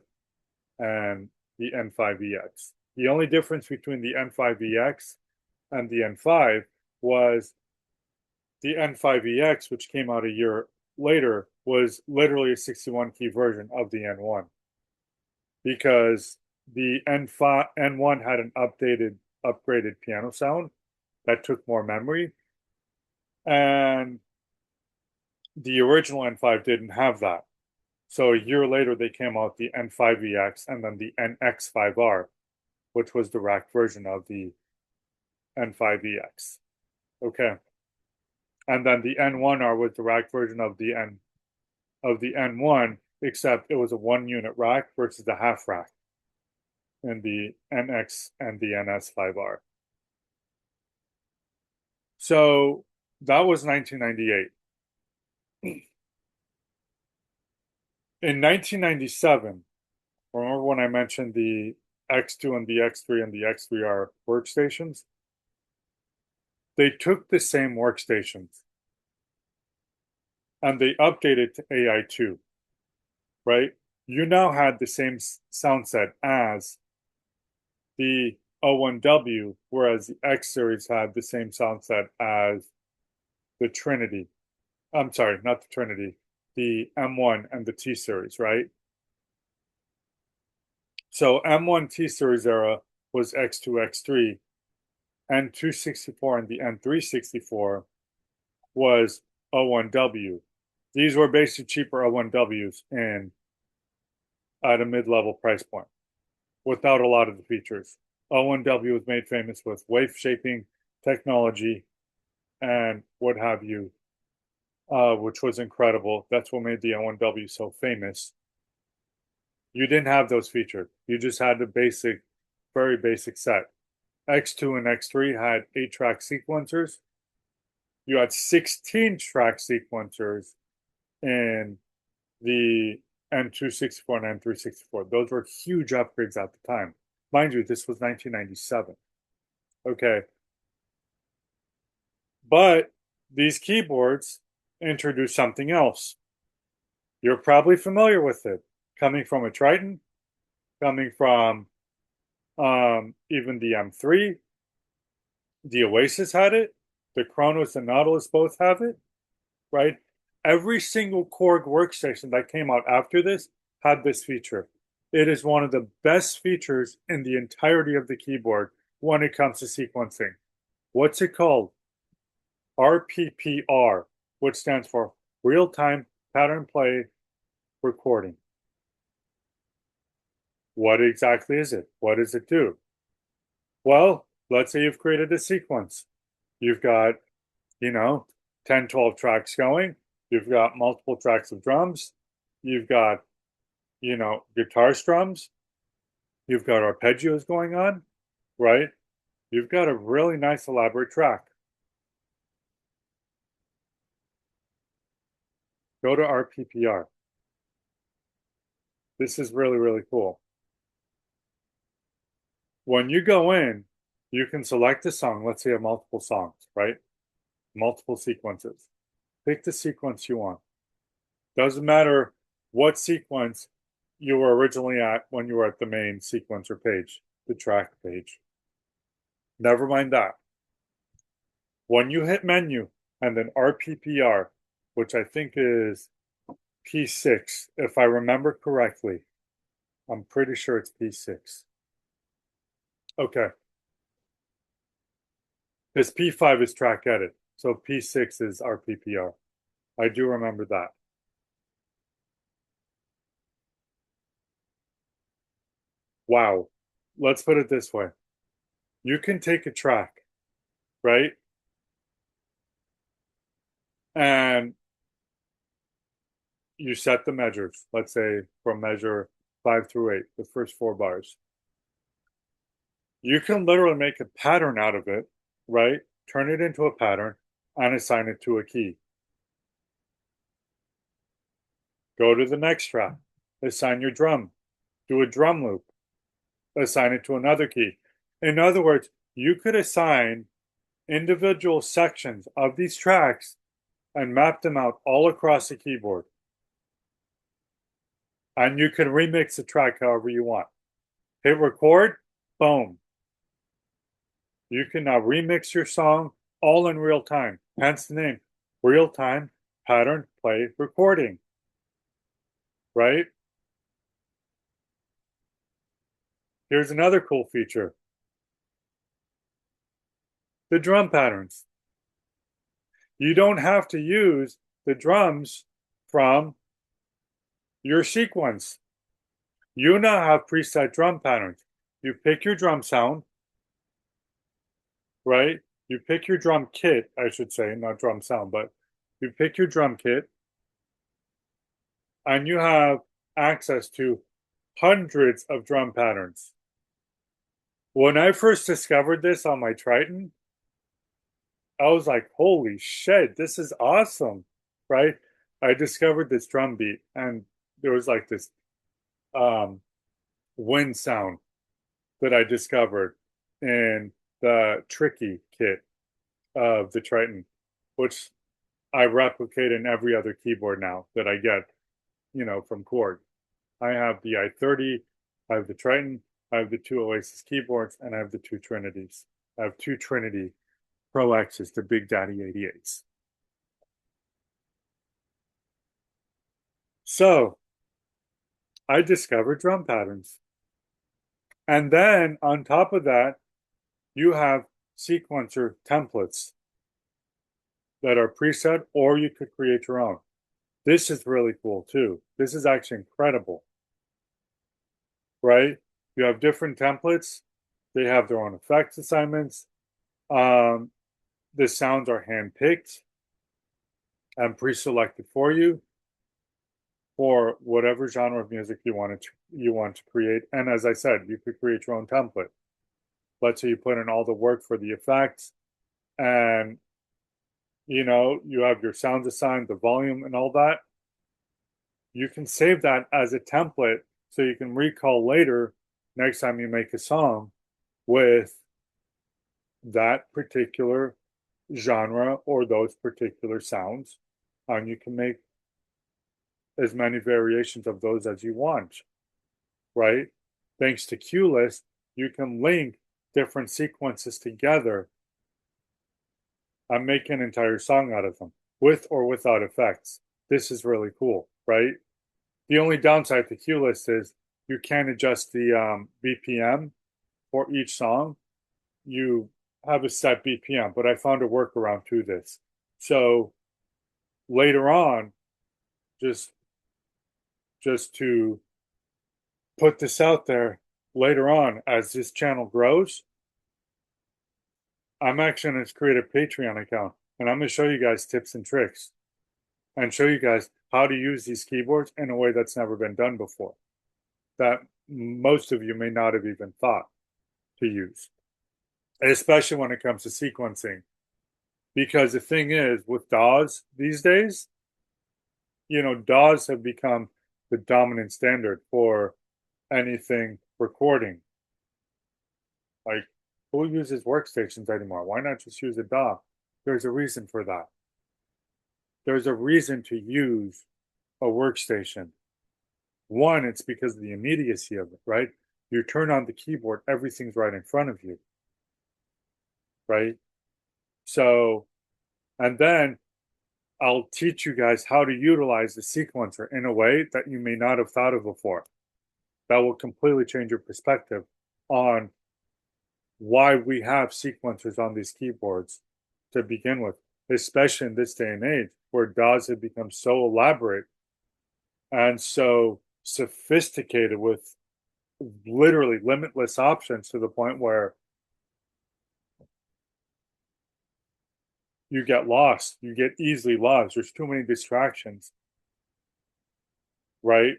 and the N5EX. The only difference between the N5EX and the N5 was the N5EX, which came out a year later, was literally a 61 key version of the N1, because the N1 had an upgraded piano sound that took more memory, and the original N5 didn't have that. So a year later, they came out the N5EX and then the NX5R, which was the rack version of the N5EX. Okay. And then the N1R was the rack version of the N1, except it was a 1 unit rack versus a half rack in the NX and the NS5R. So that was 1998. In 1997, remember when I mentioned the X2 and the X3 and the X3R workstations? They took the same workstations and they updated to AI2, right? You now had the same sound set as the O1W, whereas the X series had the same sound set as the Trinity. I'm sorry, not the Trinity, the M1 and the T series, right? So M1 T series era was X2, X3, N264 and the N364 was O1W. These were basically cheaper O1Ws and at a mid-level price point without a lot of the features. O1W was made famous with wave shaping technology and what have you, which was incredible. That's what made the O1W so famous. You didn't have those features. You just had the basic, very basic set. X2 and X3 had 8-track sequencers. You had 16-track sequencers in the N264 and N364. Those were huge upgrades at the time. Mind you, this was 1997. Okay. But these keyboards introduced something else. You're probably familiar with it. Coming from a Triton, coming from even the M3, the OASYS had it, the KRONOS and Nautilus both have it, right? Every single Korg workstation that came out after this had this feature. It is one of the best features in the entirety of the keyboard when it comes to sequencing. What's it called? RPPR, which stands for Real-Time Pattern Play Recording. What exactly is it? What does it do? Well, let's say you've created a sequence. You've got, 10, 12 tracks going. You've got multiple tracks of drums. You've got, guitar strums. You've got arpeggios going on, right? You've got a really nice elaborate track. Go to RPPR. This is really, really cool. When you go in, you can select a song. Let's say you have multiple songs, right? Multiple sequences. Pick the sequence you want. Doesn't matter what sequence you were originally at when you were at the main sequencer page, the track page. Never mind that. When you hit menu and then RPPR, which I think is P6, if I remember correctly, I'm pretty sure it's P6. Okay. This P5 is track edit, so P6 is RPPR. I do remember that. Wow. Let's put it this way. You can take a track, right? And you set the measures, let's say from measure 5 through 8, the first 4 bars. You can literally make a pattern out of it, right? Turn it into a pattern and assign it to a key. Go to the next track, assign your drum, do a drum loop, assign it to another key. In other words, you could assign individual sections of these tracks and map them out all across the keyboard. And you can remix the track however you want. Hit record, boom. You can now remix your song all in real time. Hence the name, real-time pattern play recording. Right? Here's another cool feature. The drum patterns. You don't have to use the drums from your sequence. You now have preset drum patterns. You pick your drum sound, right? You pick your drum kit, I should say, not drum sound, but you pick your drum kit and you have access to hundreds of drum patterns. When I first discovered this on my Triton, I was like, holy shit, this is awesome, right? I discovered this drum beat and there was like this wind sound that I discovered in the Tricky kit of the Triton, which I replicate in every other keyboard now that I get, from Korg. I have the i30, I have the Triton, I have the 2 OASYS keyboards, and I have the 2 Trinities. I have 2 Trinity Pro X's, the Big Daddy 88s. So I discovered drum patterns. And then on top of that, you have sequencer templates that are preset, or you could create your own. This is really cool too. This is actually incredible, right? You have different templates. They have their own effects assignments. Um, the sounds are handpicked and pre-selected for you for whatever genre of music you want to create. And as I said, you could create your own template. Let's say you put in all the work for the effects, and you have your sounds assigned, the volume, and all that. You can save that as a template so you can recall later next time you make a song with that particular genre or those particular sounds. And you can make as many variations of those as you want, right? Thanks to QList, you can link different sequences together and make an entire song out of them, with or without effects. This is really cool, right? The only downside to QList is you can't adjust the BPM for each song. You have a set BPM, but I found a workaround to this. So later on, just to put this out there, later on, as this channel grows, I'm actually going to create a Patreon account, and I'm going to show you guys tips and tricks and show you guys how to use these keyboards in a way that's never been done before, that most of you may not have even thought to use, especially when it comes to sequencing. Because the thing is, with DAWs these days, DAWs have become the dominant standard for anything recording. Like, who uses workstations anymore? Why not just use a DAW? There's a reason for that. There's a reason to use a workstation. One, it's because of the immediacy of it, right? You turn on the keyboard, everything's right in front of you, right? So, and then I'll teach you guys how to utilize the sequencer in a way that you may not have thought of before. That will completely change your perspective on why we have sequencers on these keyboards to begin with, especially in this day and age where DAWs have become so elaborate and so sophisticated with literally limitless options to the point where you get lost. You get easily lost. There's too many distractions, right?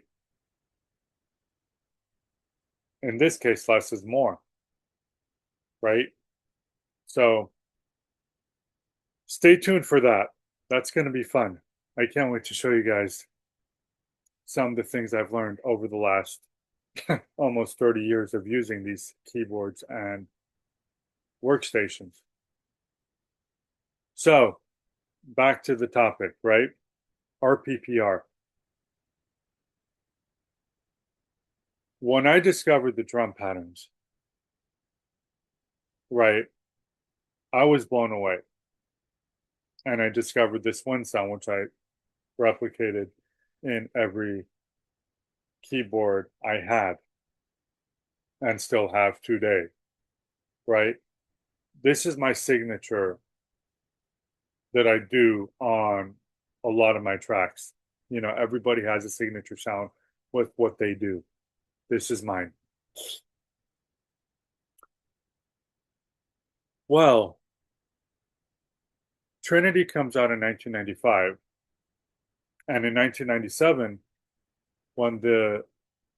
In this case, less is more, right? So stay tuned for that. That's going to be fun. I can't wait to show you guys some of the things I've learned over the last almost 30 years of using these keyboards and workstations. So back to the topic, right? RPPR. When I discovered the drum patterns, right, I was blown away. And I discovered this one sound, which I replicated in every keyboard I had and still have today, right? This is my signature that I do on a lot of my tracks. Everybody has a signature sound with what they do. This is mine. Well, Trinity comes out in 1995. And in 1997, when the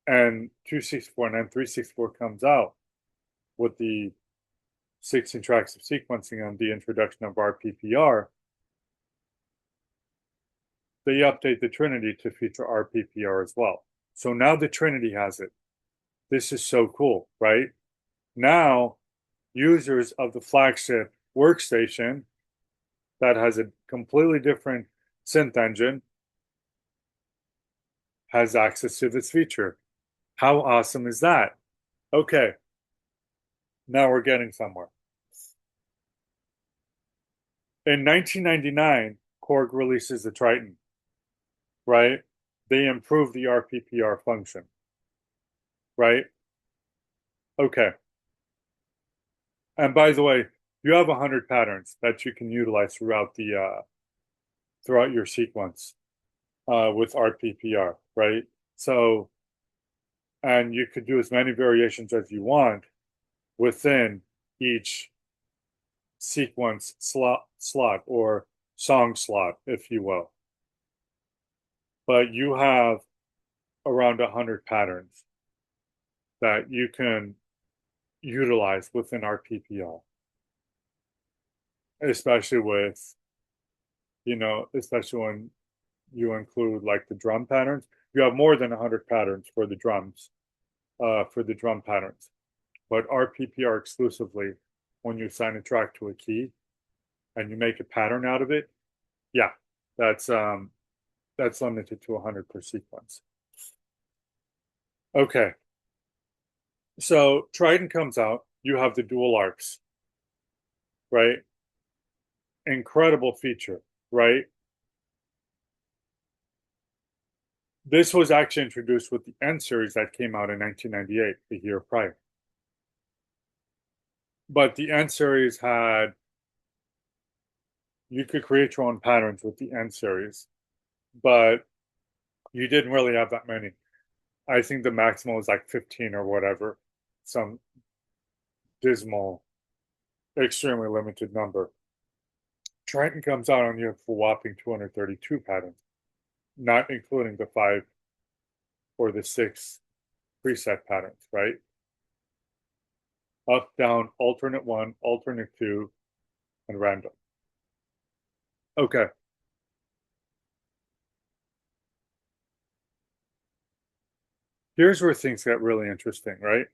N264 and N364 comes out with the 16 tracks of sequencing and the introduction of RPPR, they update the Trinity to feature RPPR as well. So now the Trinity has it. This is so cool, right? Now, users of the flagship Workstation that has a completely different synth engine has access to this feature. How awesome is that? Okay, now we're getting somewhere. In 1999, Korg releases the Triton, right? they improved the RPPR function, right? Okay. And by the way, you have 100 patterns that you can utilize throughout your sequence with RPPR, right? So, and you could do as many variations as you want within each sequence slot or song slot, if you will. But you have around 100 patterns that you can utilize within RPPR, especially with, especially when you include like the drum patterns. You have more than 100 patterns for the drums, for the drum patterns. But RPPR exclusively, when you assign a track to a key and you make a pattern out of it, yeah, that's limited to 100 per sequence. Okay, so Triton comes out. You have the dual arcs, right? Incredible feature, right? This was actually introduced with the N series that came out in 1998, the year prior. But the N series you could create your own patterns with the N series, but you didn't really have that many. I think the maximum was like 15 or whatever, some dismal, extremely limited number. Triton comes out on you for whopping 232 patterns, not including the 5 or the 6 preset patterns, right? Up, down, alternate 1, alternate 2, and random. Okay. Here's where things get really interesting, right?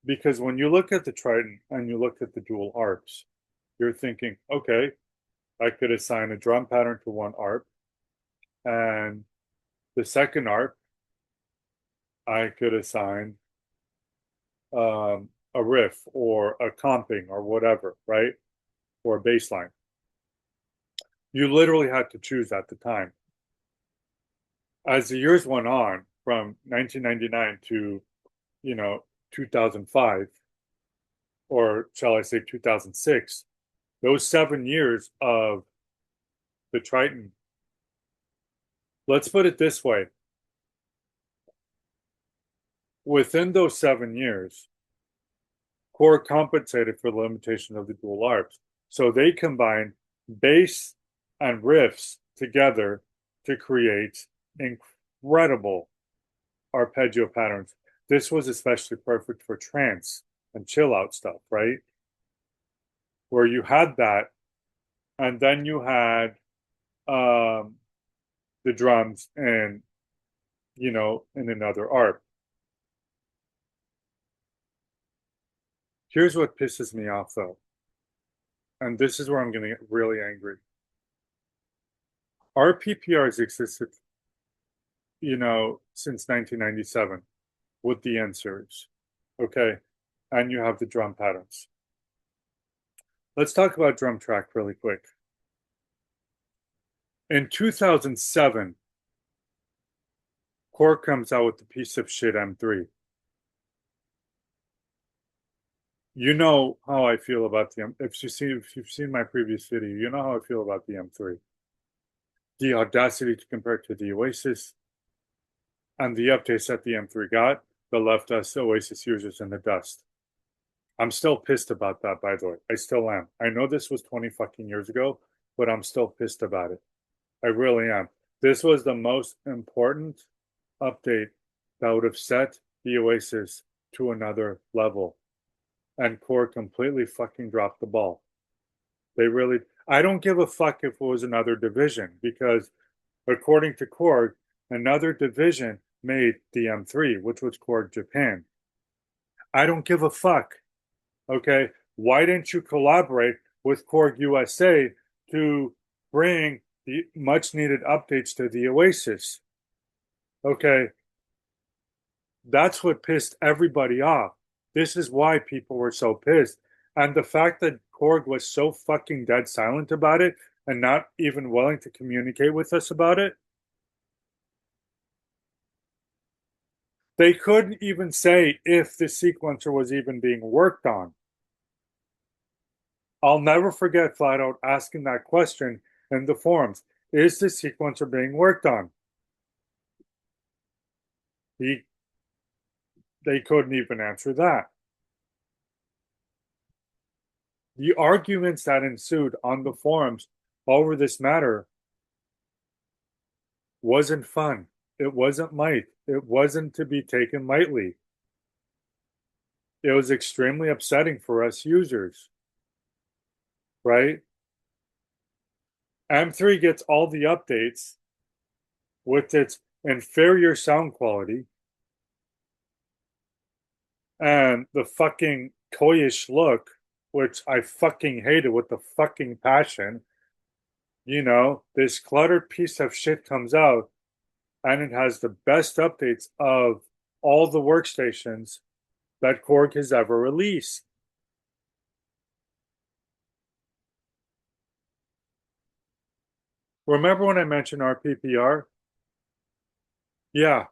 Because when you look at the Triton and you look at the dual arps, you're thinking, okay, I could assign a drum pattern to one arp, and the second arp, I could assign a riff or a comping or whatever, right? Or a bass line. You literally had to choose at the time. As the years went on, from 1999 to, 2005, or shall I say 2006, those 7 years of the Triton, let's put it this way. Within those 7 years, Korg compensated for the limitation of the dual arps. So they combined bass and riffs together to create incredible arpeggio patterns. This was especially perfect for trance and chill out stuff, right? Where you had that, and then you had the drums and, in another arp. Here's what pisses me off, though. And this is where I'm going to get really angry. RPPRs existed, since 1997 with the N series. Okay. And you have the drum patterns. Let's talk about drum track really quick. In 2007, Korg comes out with the piece of shit M3. You know how I feel about the if you've seen my previous video, you know how I feel about the M3. The audacity to compare it to the OASYS and the updates that the M3 got that left us OASYS users in the dust. I'm still pissed about that, by the way. I still am. I know this was 20 fucking years ago, but I'm still pissed about it. I really am. This was the most important update that would have set the OASYS to another level. And Korg completely fucking dropped the ball. I don't give a fuck if it was another division, because according to Korg, another division made the M3, which was Korg Japan. I don't give a fuck. Okay, why didn't you collaborate with Korg USA to bring the much needed updates to the OASYS? Okay, that's what pissed everybody off. This is why people were so pissed. And the fact that Korg was so fucking dead silent about it and not even willing to communicate with us about it, They couldn't even say if the sequencer was even being worked on. I'll never forget flat out asking that question in the forums. Is the sequencer being worked on? They couldn't even answer that. The arguments that ensued on the forums over this matter wasn't fun. It wasn't light. It wasn't to be taken lightly. It was extremely upsetting for us users, right? M3 gets all the updates with its inferior sound quality and the fucking toyish look, which I fucking hated with the fucking passion. You know, this cluttered piece of shit comes out and it has the best updates of all the workstations that Korg has ever released. Remember when I mentioned RPPR? Yeah.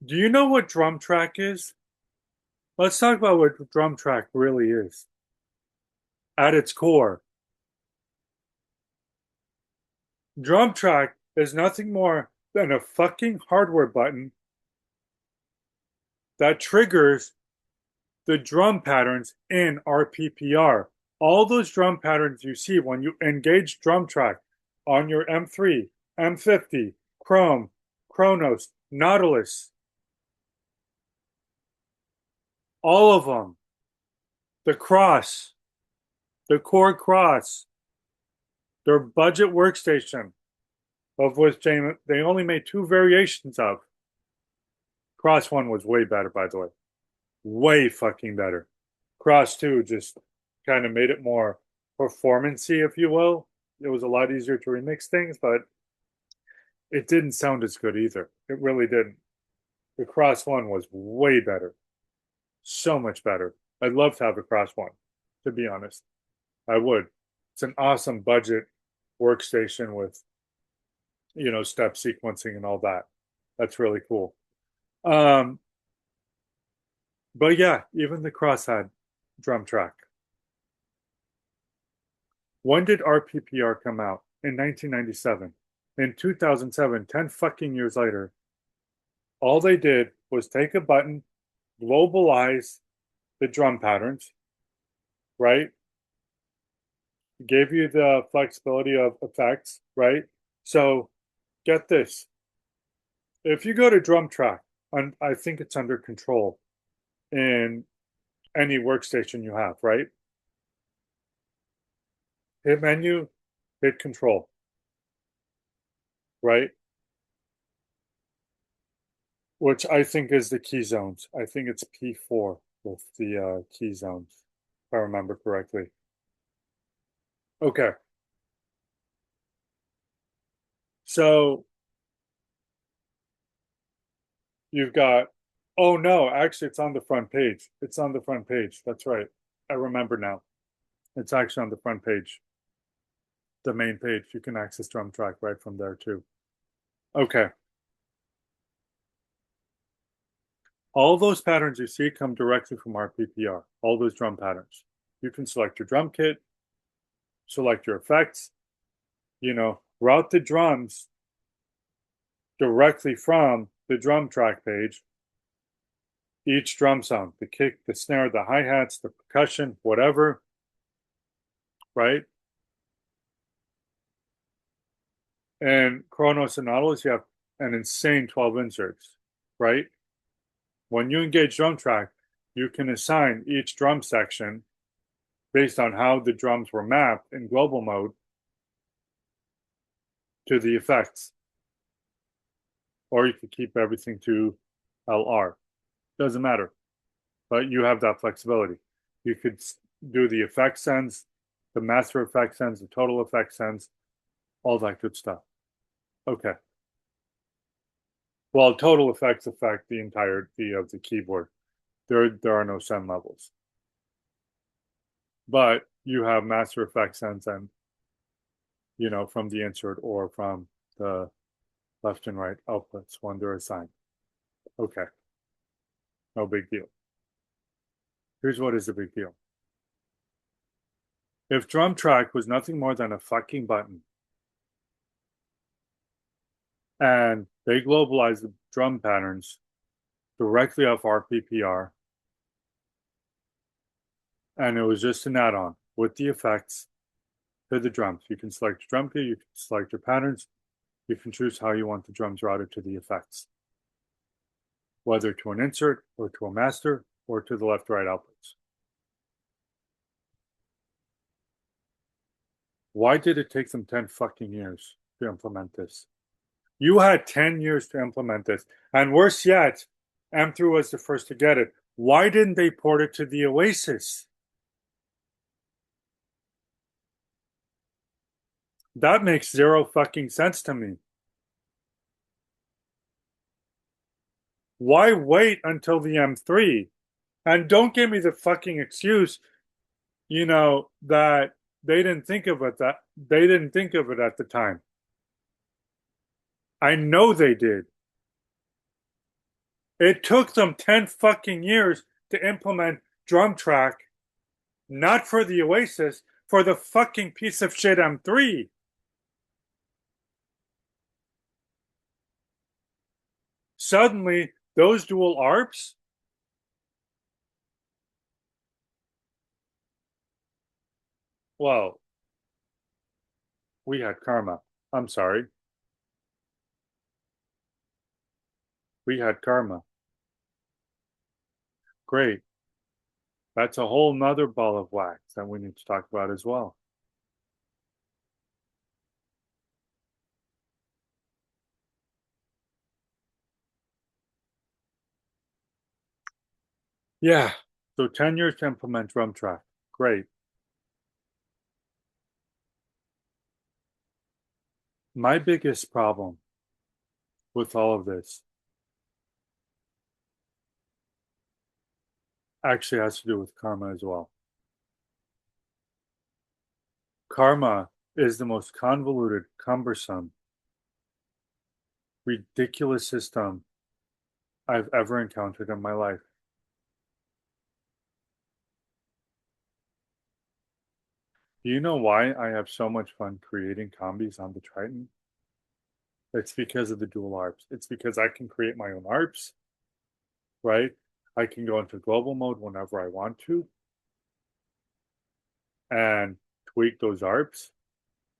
Do you know what drum track is? Let's talk about what drum track really is. At its core, drum track is nothing more than a fucking hardware button that triggers the drum patterns in RPPR. All those drum patterns you see when you engage drum track on your M3, M50, Chrome, KRONOS, Nautilus, all of them, the Cross, the Korg Cross, their budget workstation, of which they only made 2 variations of. Cross 1 was way better, by the way. Way fucking better. Cross 2 just kind of made it more performancy, if you will. It was a lot easier to remix things, but it didn't sound as good either. It really didn't. The Cross 1 was way better. So much better. I'd love to have a Cross 1, to be honest. I would. It's an awesome budget workstation with, you know, step sequencing and all that. That's really cool. But yeah, even the Cross had drum track. When did RPPR come out? In 1997. In 2007, 10 fucking years later, all they did was take a button, globalize the drum patterns, right? Gave you the flexibility of effects, right? So get this. If you go to drum track, and I think it's under control in any workstation you have, right? Hit menu, hit control, right? Which I think is the key zones. I think it's P4 with the key zones, if I remember correctly. Okay. So you've got, oh no, actually it's on the front page. It's on the front page. That's right. I remember now. It's actually on the front page. The main page. You can access drum track right from there too. Okay. All those patterns you see come directly from RPPR. All those drum patterns. You can select your drum kit, select your effects, you know, route the drums directly from the drum track page. Each drum sound, the kick, the snare, the hi-hats, the percussion, whatever, right? And KRONOS and Nautilus, you have an insane 12 inserts, right? When you engage drum track, you can assign each drum section based on how the drums were mapped in global mode to the effects. Or you could keep everything to LR. Doesn't matter. But you have that flexibility. You could do the effect sends, the master effect sends, the total effect sends, all that good stuff. Okay. Well, total effects affect the entirety of the keyboard. There are no send levels. But you have master effect sends and, you know, from the insert or from the left and right outputs when they're assigned. Okay, no big deal. Here's what is a big deal. If drum track was nothing more than a fucking button, and they globalized the drum patterns directly off RPPR, and it was just an add-on with the effects to the drums. You can select your drum kit, you can select your patterns, you can choose how you want the drums routed to the effects, whether to an insert or to a master or to the left-right outputs. Why did it take them 10 fucking years to implement this? You had 10 years to implement this. And worse yet, M3 was the first to get it. Why didn't they port it to the OASYS? That makes zero fucking sense to me. Why wait until the M3? And don't give me the fucking excuse, that they didn't think of it at the time. I know they did. It took them 10 fucking years to implement drum track, not for the OASYS, for the fucking piece of shit M3. Suddenly, those dual ARPs, well, we had KARMA. I'm sorry. We had KARMA. Great. That's a whole nother ball of wax that we need to talk about as well. Yeah. So 10 years to implement drum track. Great. My biggest problem with all of this actually has to do with KARMA as well. KARMA is the most convoluted, cumbersome, ridiculous system I've ever encountered in my life. Do you know why I have so much fun creating combis on the Triton? It's because of the dual ARPs. It's because I can create my own ARPs, right? I can go into global mode whenever I want to and tweak those ARPs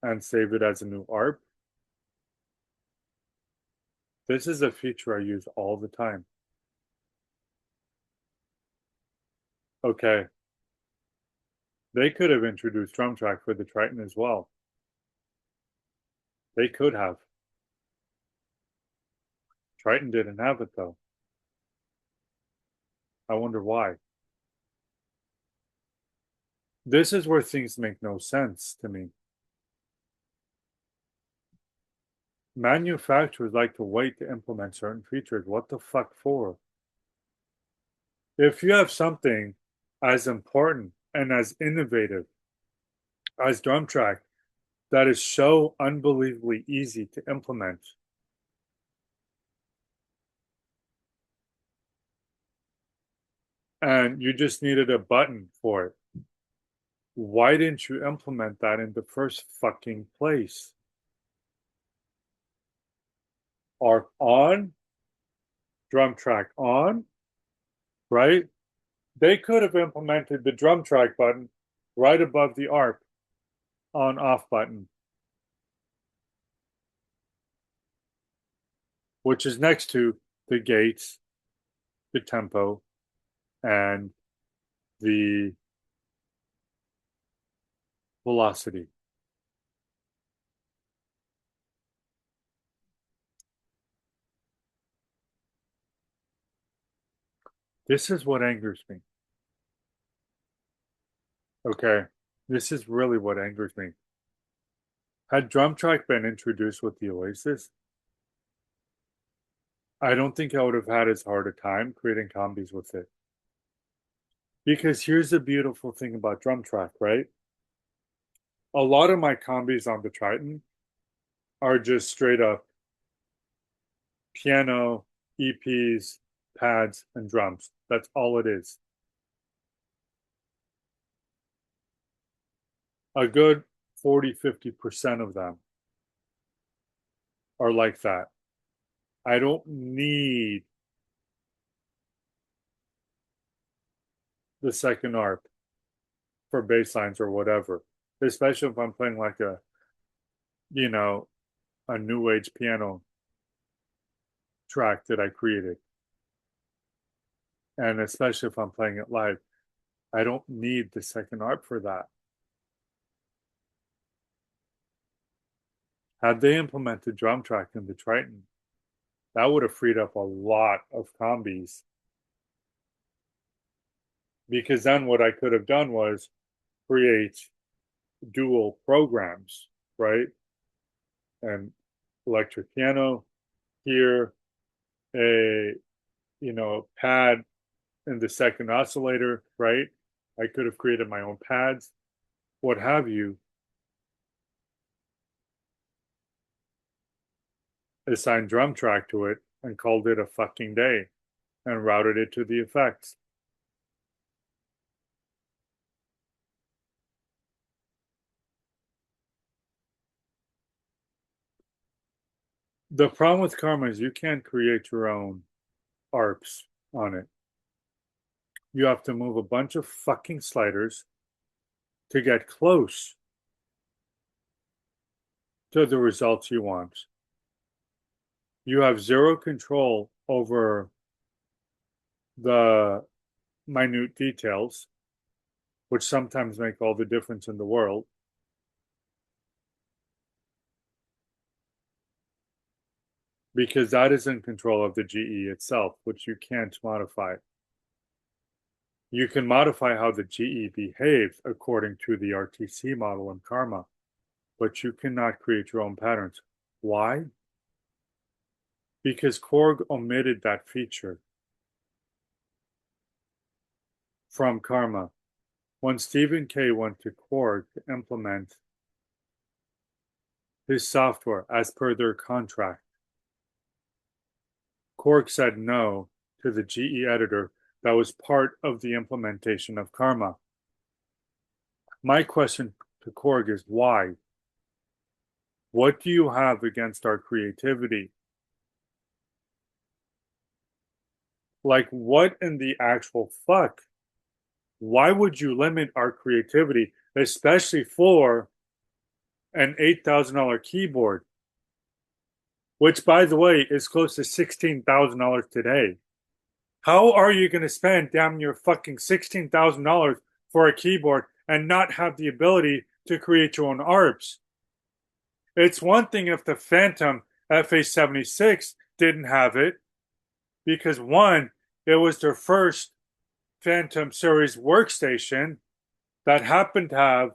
and save it as a new ARP. This is a feature I use all the time. Okay. They could have introduced drum track for the Triton as well. They could have. Triton didn't have it though. I wonder why. This is where things make no sense to me. Manufacturers like to wait to implement certain features. What the fuck for? If you have something as important and as innovative as drum track that is so unbelievably easy to implement, and you just needed a button for it, why didn't you implement that in the first fucking place? ARP on, drum track on, right? They could have implemented the drum track button right above the ARP on off button, which is next to the gates, the tempo, and the velocity. This is what angers me. Okay, this is really what angers me. Had drum track been introduced with the OASYS, I don't think I would have had as hard a time creating combis with it. Because here's the beautiful thing about drum track, right? A lot of my combis on the Triton are just straight up piano, EPs, pads, and drums. That's all it is. A good 40–50% of them are like that. I don't need the second ARP for bass lines or whatever, especially if I'm playing like a, you know, a new age piano track that I created. And especially if I'm playing it live, I don't need the second ARP for that. Had they implemented drum track in the Triton, that would have freed up a lot of combis. Because then what I could have done was create dual programs, right? And electric piano here, a pad in the second oscillator, right? I could have created my own pads, what have you, assigned drum track to it and called it a fucking day and routed it to the effects. The problem with Karma is you can't create your own ARPs on it. You have to move a bunch of fucking sliders to get close to the results you want. You have zero control over the minute details, which sometimes make all the difference in the world. Because that is in control of the GE itself, which you can't modify. You can modify how the GE behaves according to the RTC model in KARMA, but you cannot create your own patterns. Why? Because Korg omitted that feature from KARMA. When Stephen K. went to Korg to implement his software as per their contract, Korg said no to the GE editor that was part of the implementation of KARMA. My question to Korg is why? What do you have against our creativity? Like, what in the actual fuck? Why would you limit our creativity, especially for an $8,000 keyboard, which, by the way, is close to $16,000 today? How are you going to spend damn near fucking $16,000 for a keyboard and not have the ability to create your own ARPs? It's one thing if the Phantom FA76 didn't have it, because one, it was their first Phantom series workstation that happened to have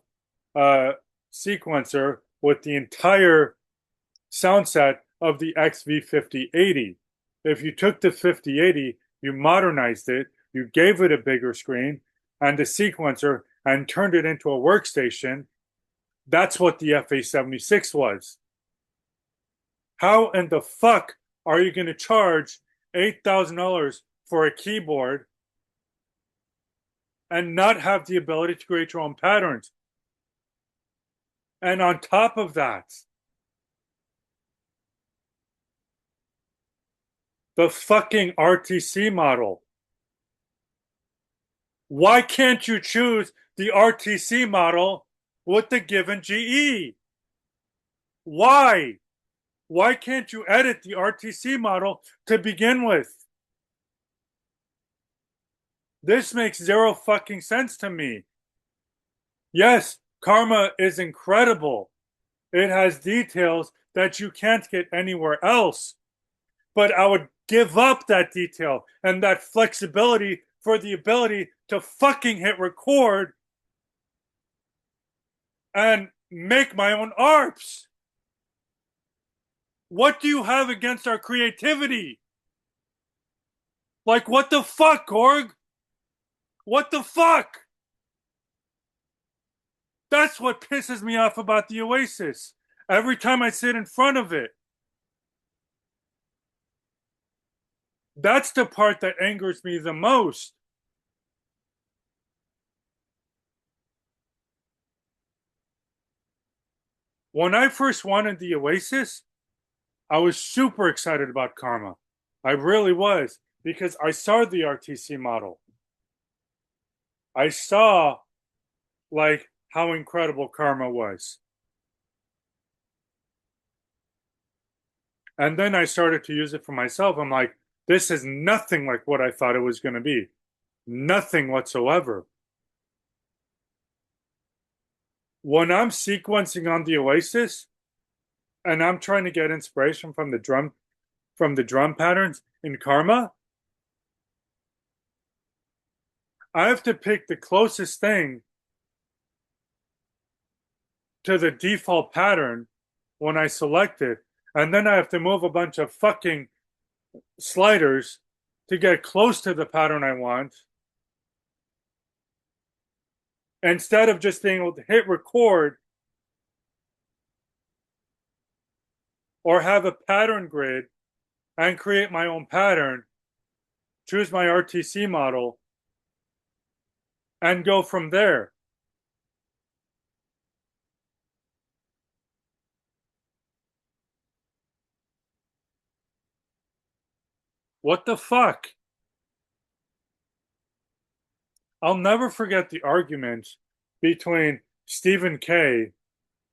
a sequencer with the entire sound set of the XV5080. If you took the 5080, you modernized it, you gave it a bigger screen and a sequencer and turned it into a workstation, that's what the FA76 was. How in the fuck are you going to charge $8,000 for a keyboard and not have the ability to create your own patterns? And on top of that, the fucking RTC model. Why can't you choose the RTC model with the given GE? Why? Why can't you edit the RTC model to begin with? This makes zero fucking sense to me. Yes, KARMA is incredible. It has details that you can't get anywhere else. But I would give up that detail and that flexibility for the ability to fucking hit record and make my own ARPs. What do you have against our creativity? Like, what the fuck, Korg? What the fuck? That's what pisses me off about the OASYS. Every time I sit in front of it, That's the part that angers me the most. When I first wanted the OASYS, I was super excited about KARMA. I really was, because I saw the RTC model. I saw like how incredible KARMA was. And then I started to use it for myself. I'm like, this is nothing like what I thought it was going to be. Nothing whatsoever. When I'm sequencing on the OASYS and I'm trying to get inspiration from the drum patterns in KARMA, I have to pick the closest thing to the default pattern when I select it. And then I have to move a bunch of fucking sliders to get close to the pattern I want. Instead of just being able to hit record or have a pattern grid and create my own pattern, choose my RTC model, and go from there. What the fuck? I'll never forget the arguments between Stephen K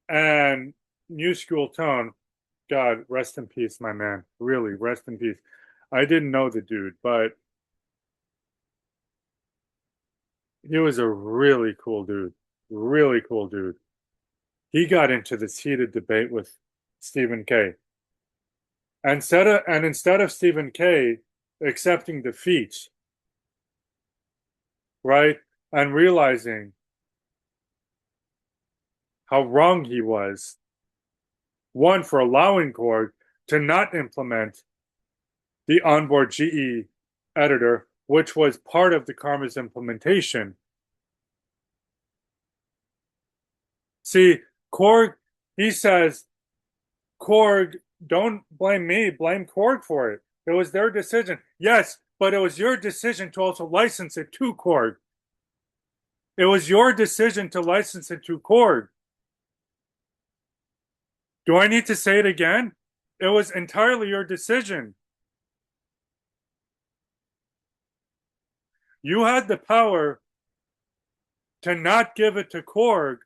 and New School Tone. God, rest in peace, my man. Really, rest in peace. I didn't know the dude, but he was a really cool dude. Really cool dude. He got into this heated debate with Stephen K. Instead of Stephen K accepting defeat, right, and realizing how wrong he was, one, for allowing Korg to not implement the onboard GE editor, which was part of the KARMA's implementation. See, Korg, he says, Korg, don't blame me, blame Korg for it. It was their decision. Yes, but it was your decision to also license it to Korg. It was your decision to license it to Korg. Do I need to say it again? It was entirely your decision. You had the power to not give it to Korg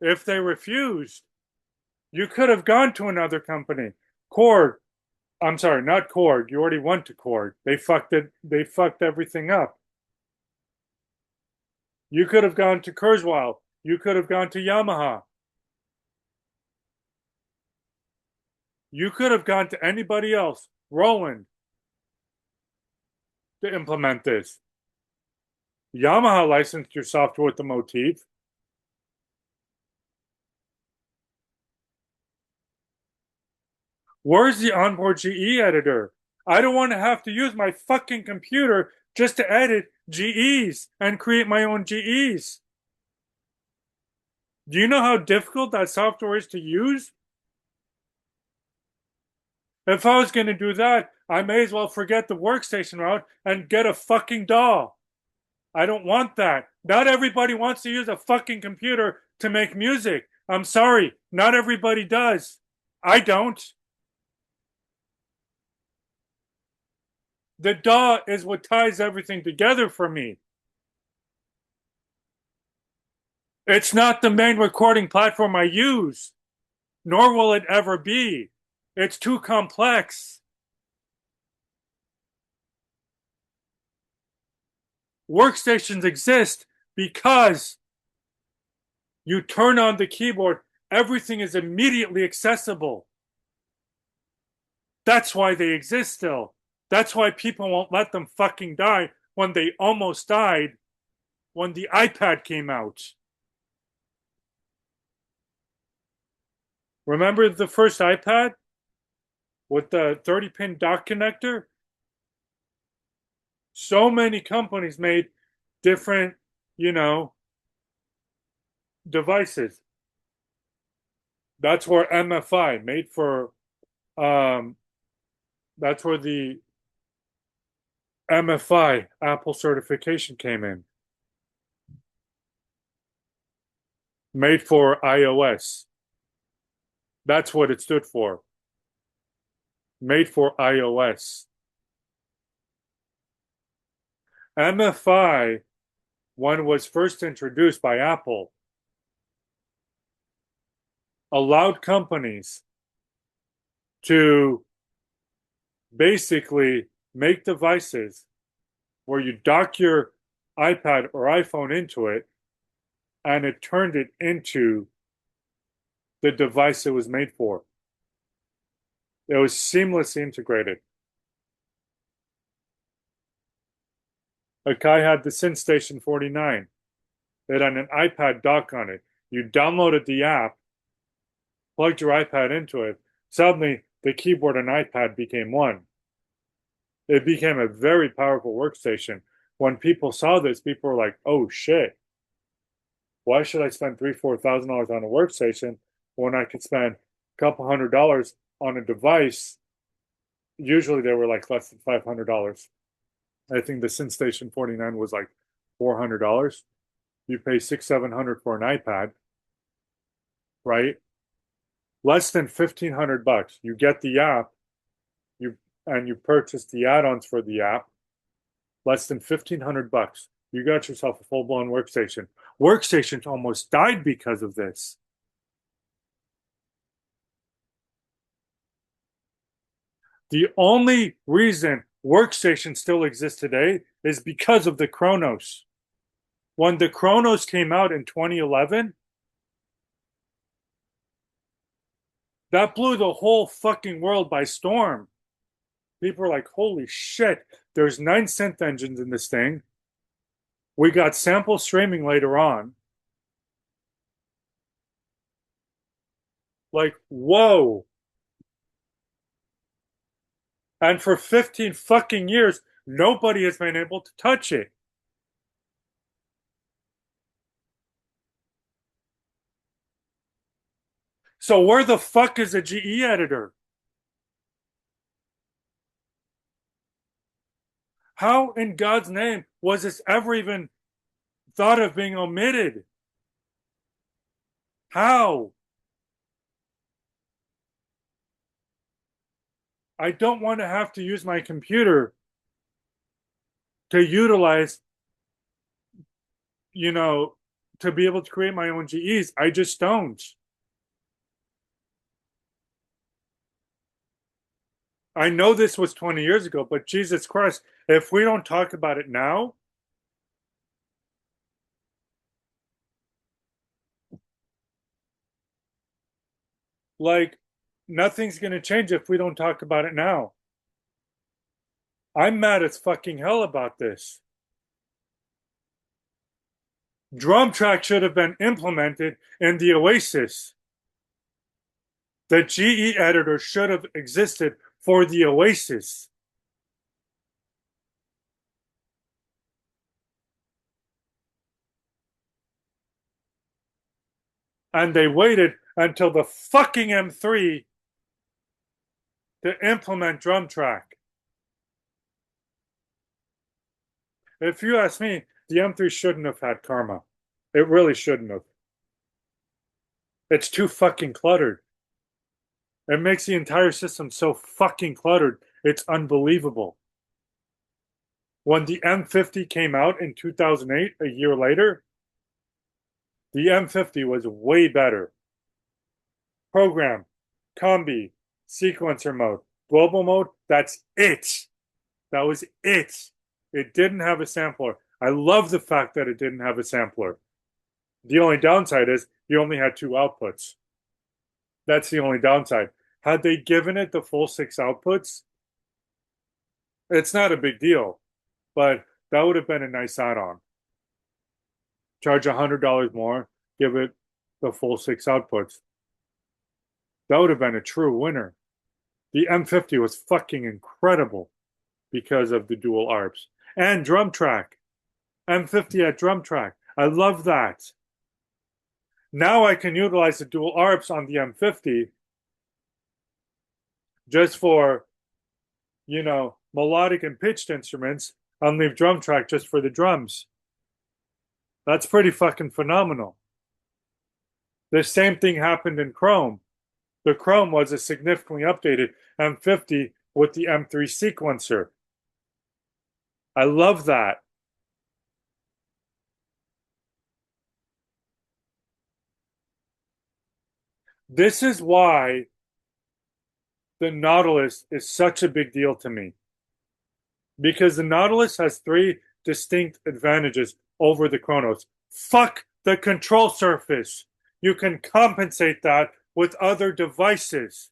if they refused. You could have gone to another company. Korg, I'm sorry, not Korg. You already went to Korg. They fucked it. They fucked everything up. You could have gone to Kurzweil. You could have gone to Yamaha. You could have gone to anybody else, Roland, to implement this. Yamaha licensed your software with the motif. Where's the onboard GE editor? I don't want to have to use my fucking computer just to edit GEs and create my own GEs. Do you know how difficult that software is to use? If I was going to do that, I may as well forget the workstation route and get a fucking DAW. I don't want that. Not everybody wants to use a fucking computer to make music. I'm sorry, not everybody does. I don't. The DAW is what ties everything together for me. It's not the main recording platform I use, nor will it ever be. It's too complex. Workstations exist because you turn on the keyboard, everything is immediately accessible. That's why they exist still. That's why people won't let them fucking die when they almost died when the iPad came out. Remember the first iPad with the 30-pin dock connector? So many companies made different, devices. That's where MFI made for, that's where the MFI, Apple certification came in. Made for iOS. That's what it stood for. Made for iOS. MFI, when it was first introduced by Apple, allowed companies to basically make devices where you dock your iPad or iPhone into it, and it turned it into the device it was made for. It was seamlessly integrated. A guy had the SynStation 49. It had an iPad dock on it. You downloaded the app, plugged your iPad into it. Suddenly, the keyboard and iPad became one. It became a very powerful workstation. When people saw this, people were like, oh shit. Why should I spend $3,000-4,000 on a workstation when I could spend a couple $100 on a device? Usually they were like less than $500. I think the SynStation 49 was like $400. You pay $600-700 for an iPad, right? Less than $1,500. You get the app, you purchase the add-ons for the app. Less than $1,500. You got yourself a full-blown workstation. Workstations almost died because of this. The only reason workstations still exist today is because of the KRONOS. When the KRONOS came out in 2011, that blew the whole fucking world by storm. People were like, holy shit, there's 9 synth engines in this thing. We got sample streaming later on. Like, whoa. And for 15 fucking years, nobody has been able to touch it. So where the fuck is a GE editor? How in God's name was this ever even thought of being omitted? How? I don't want to have to use my computer to utilize, to be able to create my own GEs. I just don't. I know this was 20 years ago, but Jesus Christ, if we don't talk about it now, like, nothing's going to change if we don't talk about it now. I'm mad as fucking hell about this. Drum track should have been implemented in the OASYS. The GE editor should have existed for the OASYS. And they waited until the fucking M3 to implement drum track. If you ask me, the M3 shouldn't have had KARMA. It really shouldn't have. It's too fucking cluttered. It makes the entire system so fucking cluttered. It's unbelievable. When the M50 came out in 2008, a year later, the M50 was way better. Program, combi, sequencer mode, global mode, that's it. That was it. It didn't have a sampler. I love the fact that it didn't have a sampler. The only downside is you only had 2 outputs. That's the only downside. Had they given it the full 6 outputs, it's not a big deal, but that would have been a nice add-on. Charge $100 more, give it the full 6 outputs. That would have been a true winner. The M50 was fucking incredible because of the dual ARPs. And drum track. M50 at drum track. I love that. Now I can utilize the dual ARPs on the M50 just for, melodic and pitched instruments, and leave drum track just for the drums. That's pretty fucking phenomenal. The same thing happened in Chrome. The Chrome was a significantly updated M50 with the M3 sequencer. I love that. This is why the Nautilus is such a big deal to me. Because the Nautilus has three distinct advantages over the Kronos. Fuck the control surface. You can compensate that with other devices.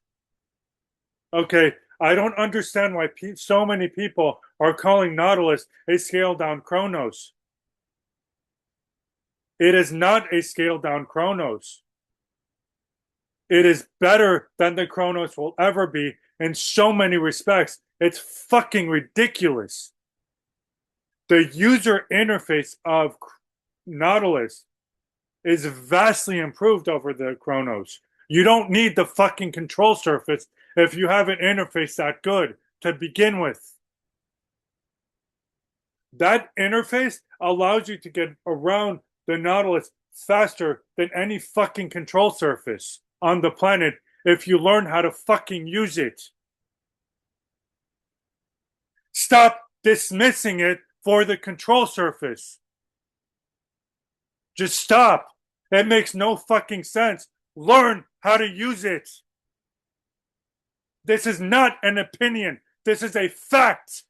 Okay, I don't understand why so many people are calling Nautilus a scaled-down Kronos. It is not a scaled-down Kronos. It is better than the Kronos will ever be in so many respects. It's fucking ridiculous. The user interface of Nautilus is vastly improved over the Kronos. You don't need the fucking control surface if you have an interface that good to begin with. That interface allows you to get around the Nautilus faster than any fucking control surface on the planet if you learn how to fucking use it. Stop dismissing it for the control surface. Just stop. It makes no fucking sense. Learn how to use it. This is not an opinion. This is a fact.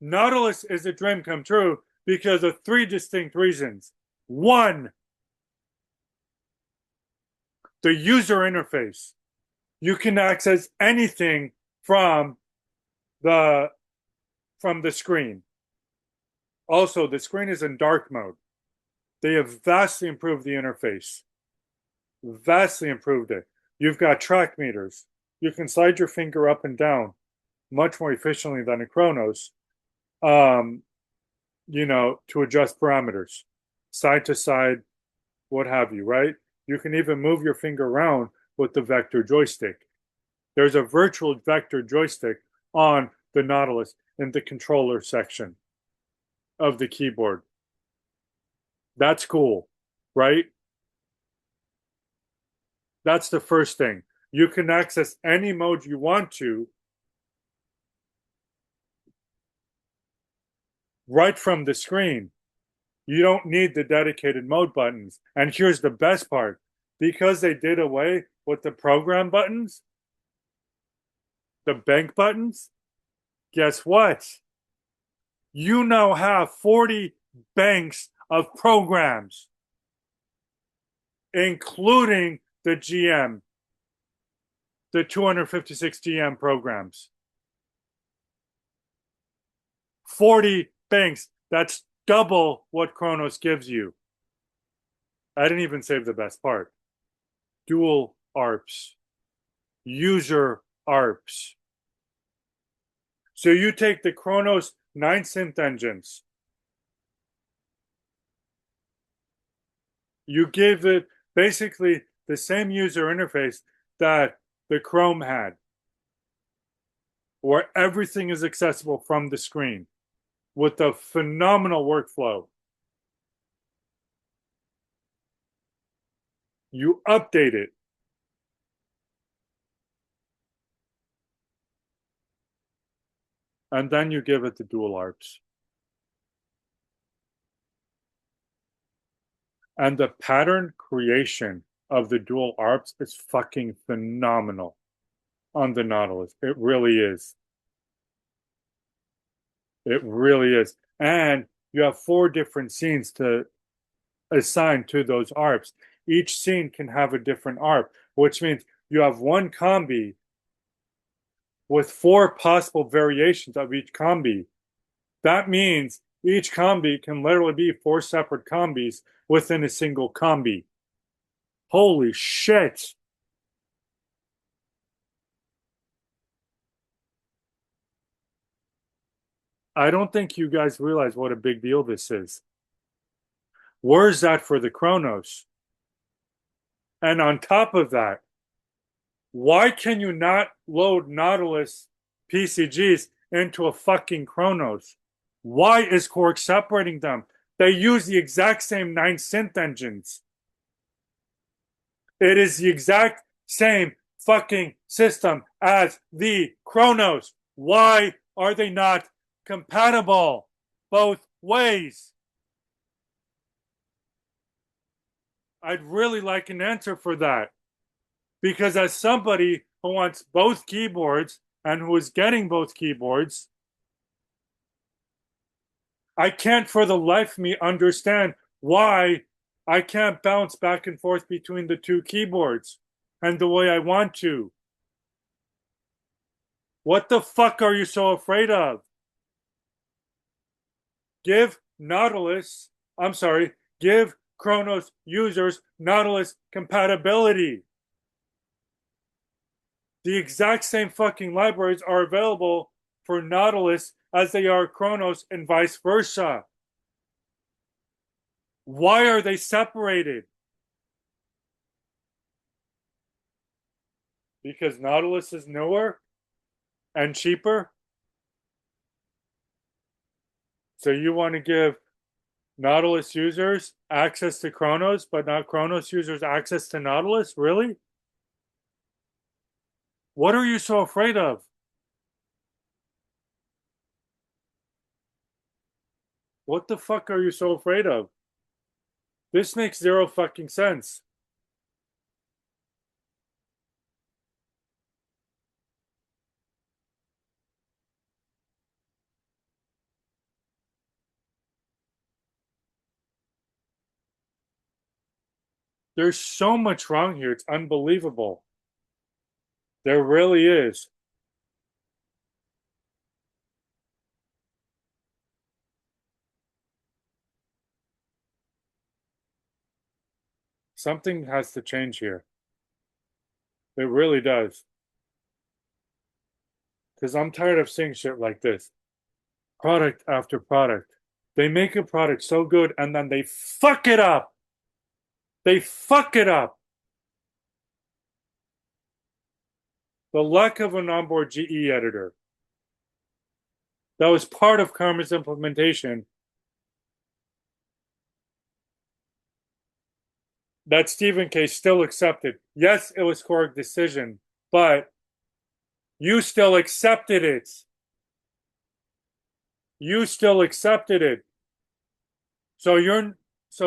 Nautilus is a dream come true because of three distinct reasons. One, the user interface. You can access anything from the screen. Also, the screen is in dark mode. They have vastly improved the interface. Vastly improved it. You've got track meters. You can slide your finger up and down much more efficiently than a Kronos. To adjust parameters, side to side, what have you, right? You can even move your finger around with the vector joystick. There's a virtual vector joystick on the Nautilus in the controller section of the keyboard. That's cool, right? That's the first thing. You can access any mode you want to right from the screen. You don't need the dedicated mode buttons. And here's the best part. Because they did away with the program buttons, the bank buttons, guess what? You now have 40 banks of programs, including the GM, the 256 GM programs. 40 banks. That's double what Kronos gives you. I didn't even save the best part. Dual ARPs. User ARPs. So you take the Kronos 9 synth engines. You give it basically the same user interface that the Chrome had, where everything is accessible from the screen with a phenomenal workflow. You update it. And then you give it the dual ARPs. And the pattern creation of the dual ARPs is fucking phenomenal on the Nautilus. It really is. It really is. And you have 4 different scenes to assign to those ARPs. Each scene can have a different ARP, which means you have one combi with 4 possible variations of each combi. That means each combi can literally be 4 separate combis within a single combi. Holy shit. I don't think you guys realize what a big deal this is. Where's that for the Kronos? And on top of that, Why can you not load Nautilus PCGs into a fucking Kronos? Why is Korg separating them? They use the exact same 9 synth engines. It is the exact same fucking system as the Kronos. Why are they not compatible both ways? I'd really like an answer for that. Because as somebody who wants both keyboards and who is getting both keyboards, I can't for the life of me understand why I can't bounce back and forth between the two keyboards and the way I want to. What the fuck are you so afraid of? Give Kronos users Nautilus compatibility. The exact same fucking libraries are available for Nautilus as they are Kronos and vice versa. Why are they separated? Because Nautilus is newer and cheaper? So you want to give Nautilus users access to Kronos, but not Kronos users access to Nautilus? Really? What are you so afraid of? What the fuck are you so afraid of? This makes zero fucking sense. There's so much wrong here. It's unbelievable. There really is. Something has to change here. It really does. Because I'm tired of seeing shit like this. Product after product. They make a product so good and then they fuck it up. They fuck it up. The lack of an onboard GE editor. That was part of KARMA's implementation. That Stephen K. still accepted. Yes, it was Korg decision, but you still accepted it. You still accepted it. So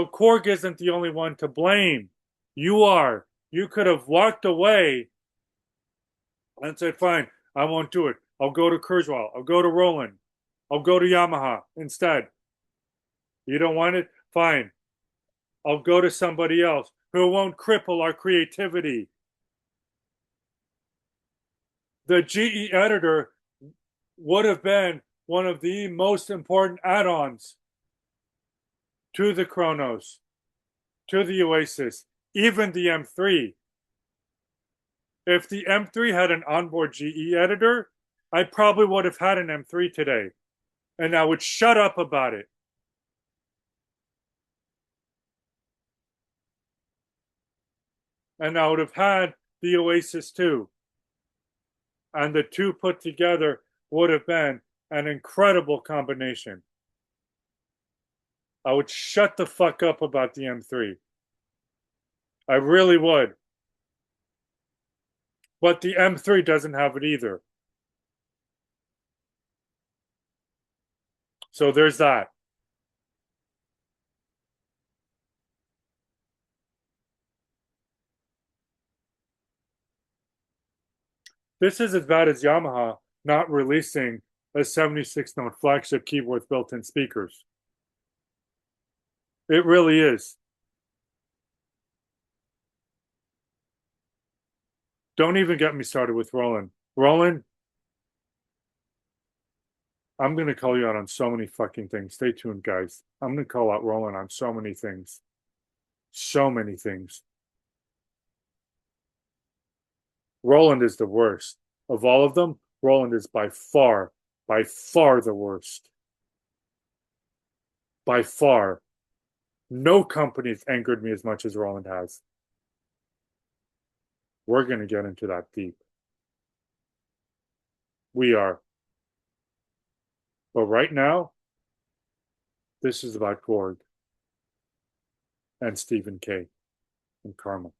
Korg isn't the only one to blame. You are. You could have walked away and said, fine, I won't do it. I'll go to Kurzweil. I'll go to Roland. I'll go to Yamaha instead. You don't want it? Fine. I'll go to somebody else who won't cripple our creativity. The GE editor would have been one of the most important add-ons to the Kronos, to the OASYS, even the M3. If the M3 had an onboard GE editor, I probably would have had an M3 today, and I would shut up about it. And I would have had the OASYS too. And the two put together would have been an incredible combination. I would shut the fuck up about the M3. I really would. But the M3 doesn't have it either. So there's that. This is as bad as Yamaha not releasing a 76-note flagship keyboard with built-in speakers. It really is. Don't even get me started with Roland. Roland, I'm going to call you out on so many fucking things. Stay tuned, guys. I'm going to call out Roland on so many things. So many things. Roland is the worst. Of all of them, Roland is by far the worst. By far. No company has angered me as much as Roland has. We're going to get into that deep. We are. But right now, this is about Korg and Stephen K. and KARMA.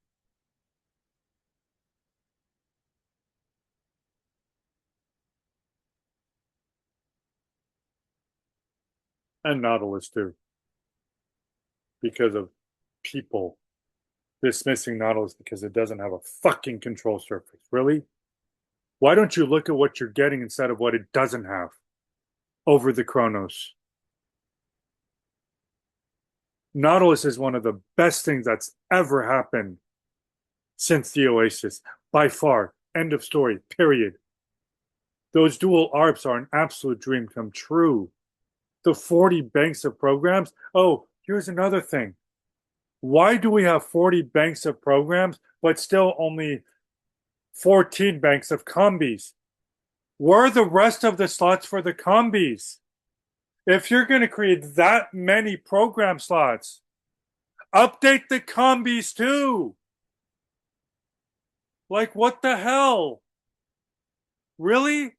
And Nautilus too. Because of people dismissing Nautilus because it doesn't have a fucking control surface. Really? Why don't you look at what you're getting instead of what it doesn't have over the Kronos? Nautilus is one of the best things that's ever happened since the OASYS, by far. End of story, period. Those dual ARPs are an absolute dream come true. The 40 banks of programs. Oh, here's another thing. Why do we have 40 banks of programs, but still only 14 banks of combis? Where are the rest of the slots for the combis? If you're going to create that many program slots, update the combis too. Like, what the hell? Really?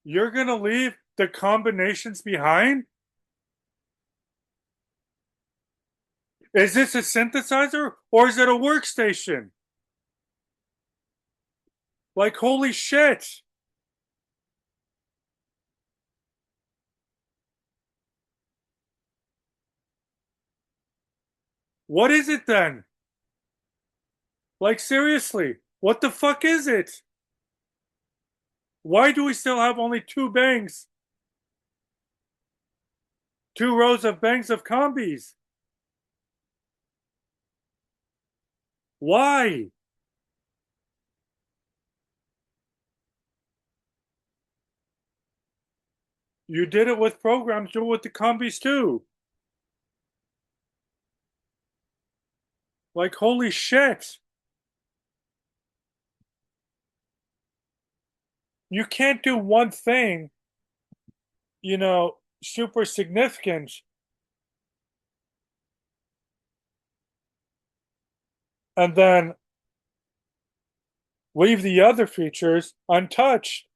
You're going to leave the combinations behind? Is this a synthesizer or is it a workstation? Like, holy shit. What is it then? Like, seriously, what the fuck is it? Why do we still have only two banks? Two rows of banks of combis? Why? You did it with programs, do it with the combis too. Like, holy shit. You can't do one thing, super significant and then leave the other features untouched.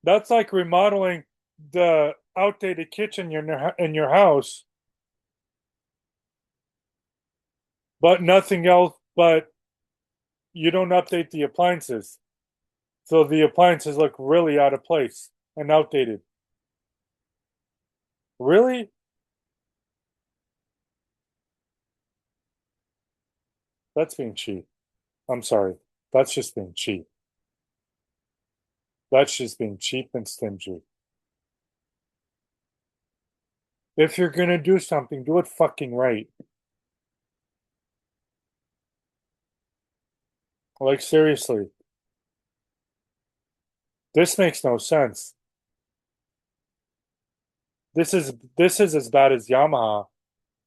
That's like remodeling the outdated kitchen in your house, but nothing else, but you don't update the appliances. So the appliances look really out of place and outdated. Really? That's being cheap. I'm sorry. That's just being cheap. That's just being cheap and stingy. If you're gonna do something, do it fucking right. Like, seriously. This makes no sense. This is as bad as Yamaha,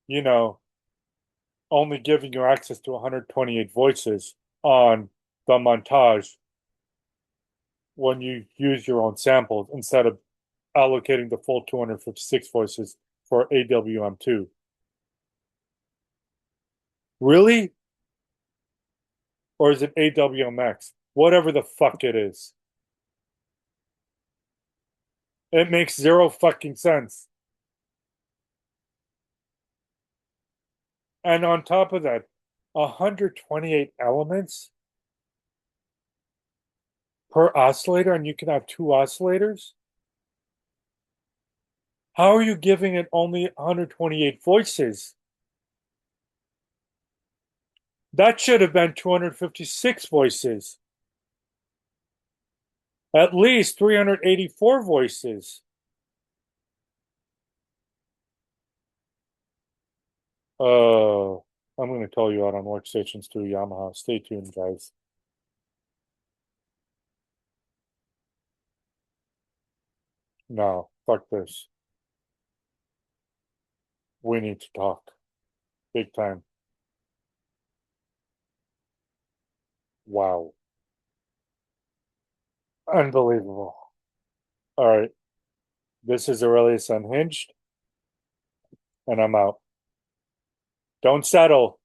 you know, only giving you access to 128 voices on the montage when you use your own samples instead of allocating the full 256 voices for AWM2. Really? Or is it AWMX? Whatever the fuck it is. It makes zero fucking sense. And on top of that, 128 elements per oscillator, and you can have two oscillators? How are you giving it only 128 voices? That should have been 256 voices. At least 384 voices. I'm going to call you out on Workstations through Yamaha. Stay tuned, guys. No, fuck this. We need to talk. Big time. Wow. Unbelievable. All right. This is Aurelius Unhinged, and I'm out. Don't settle.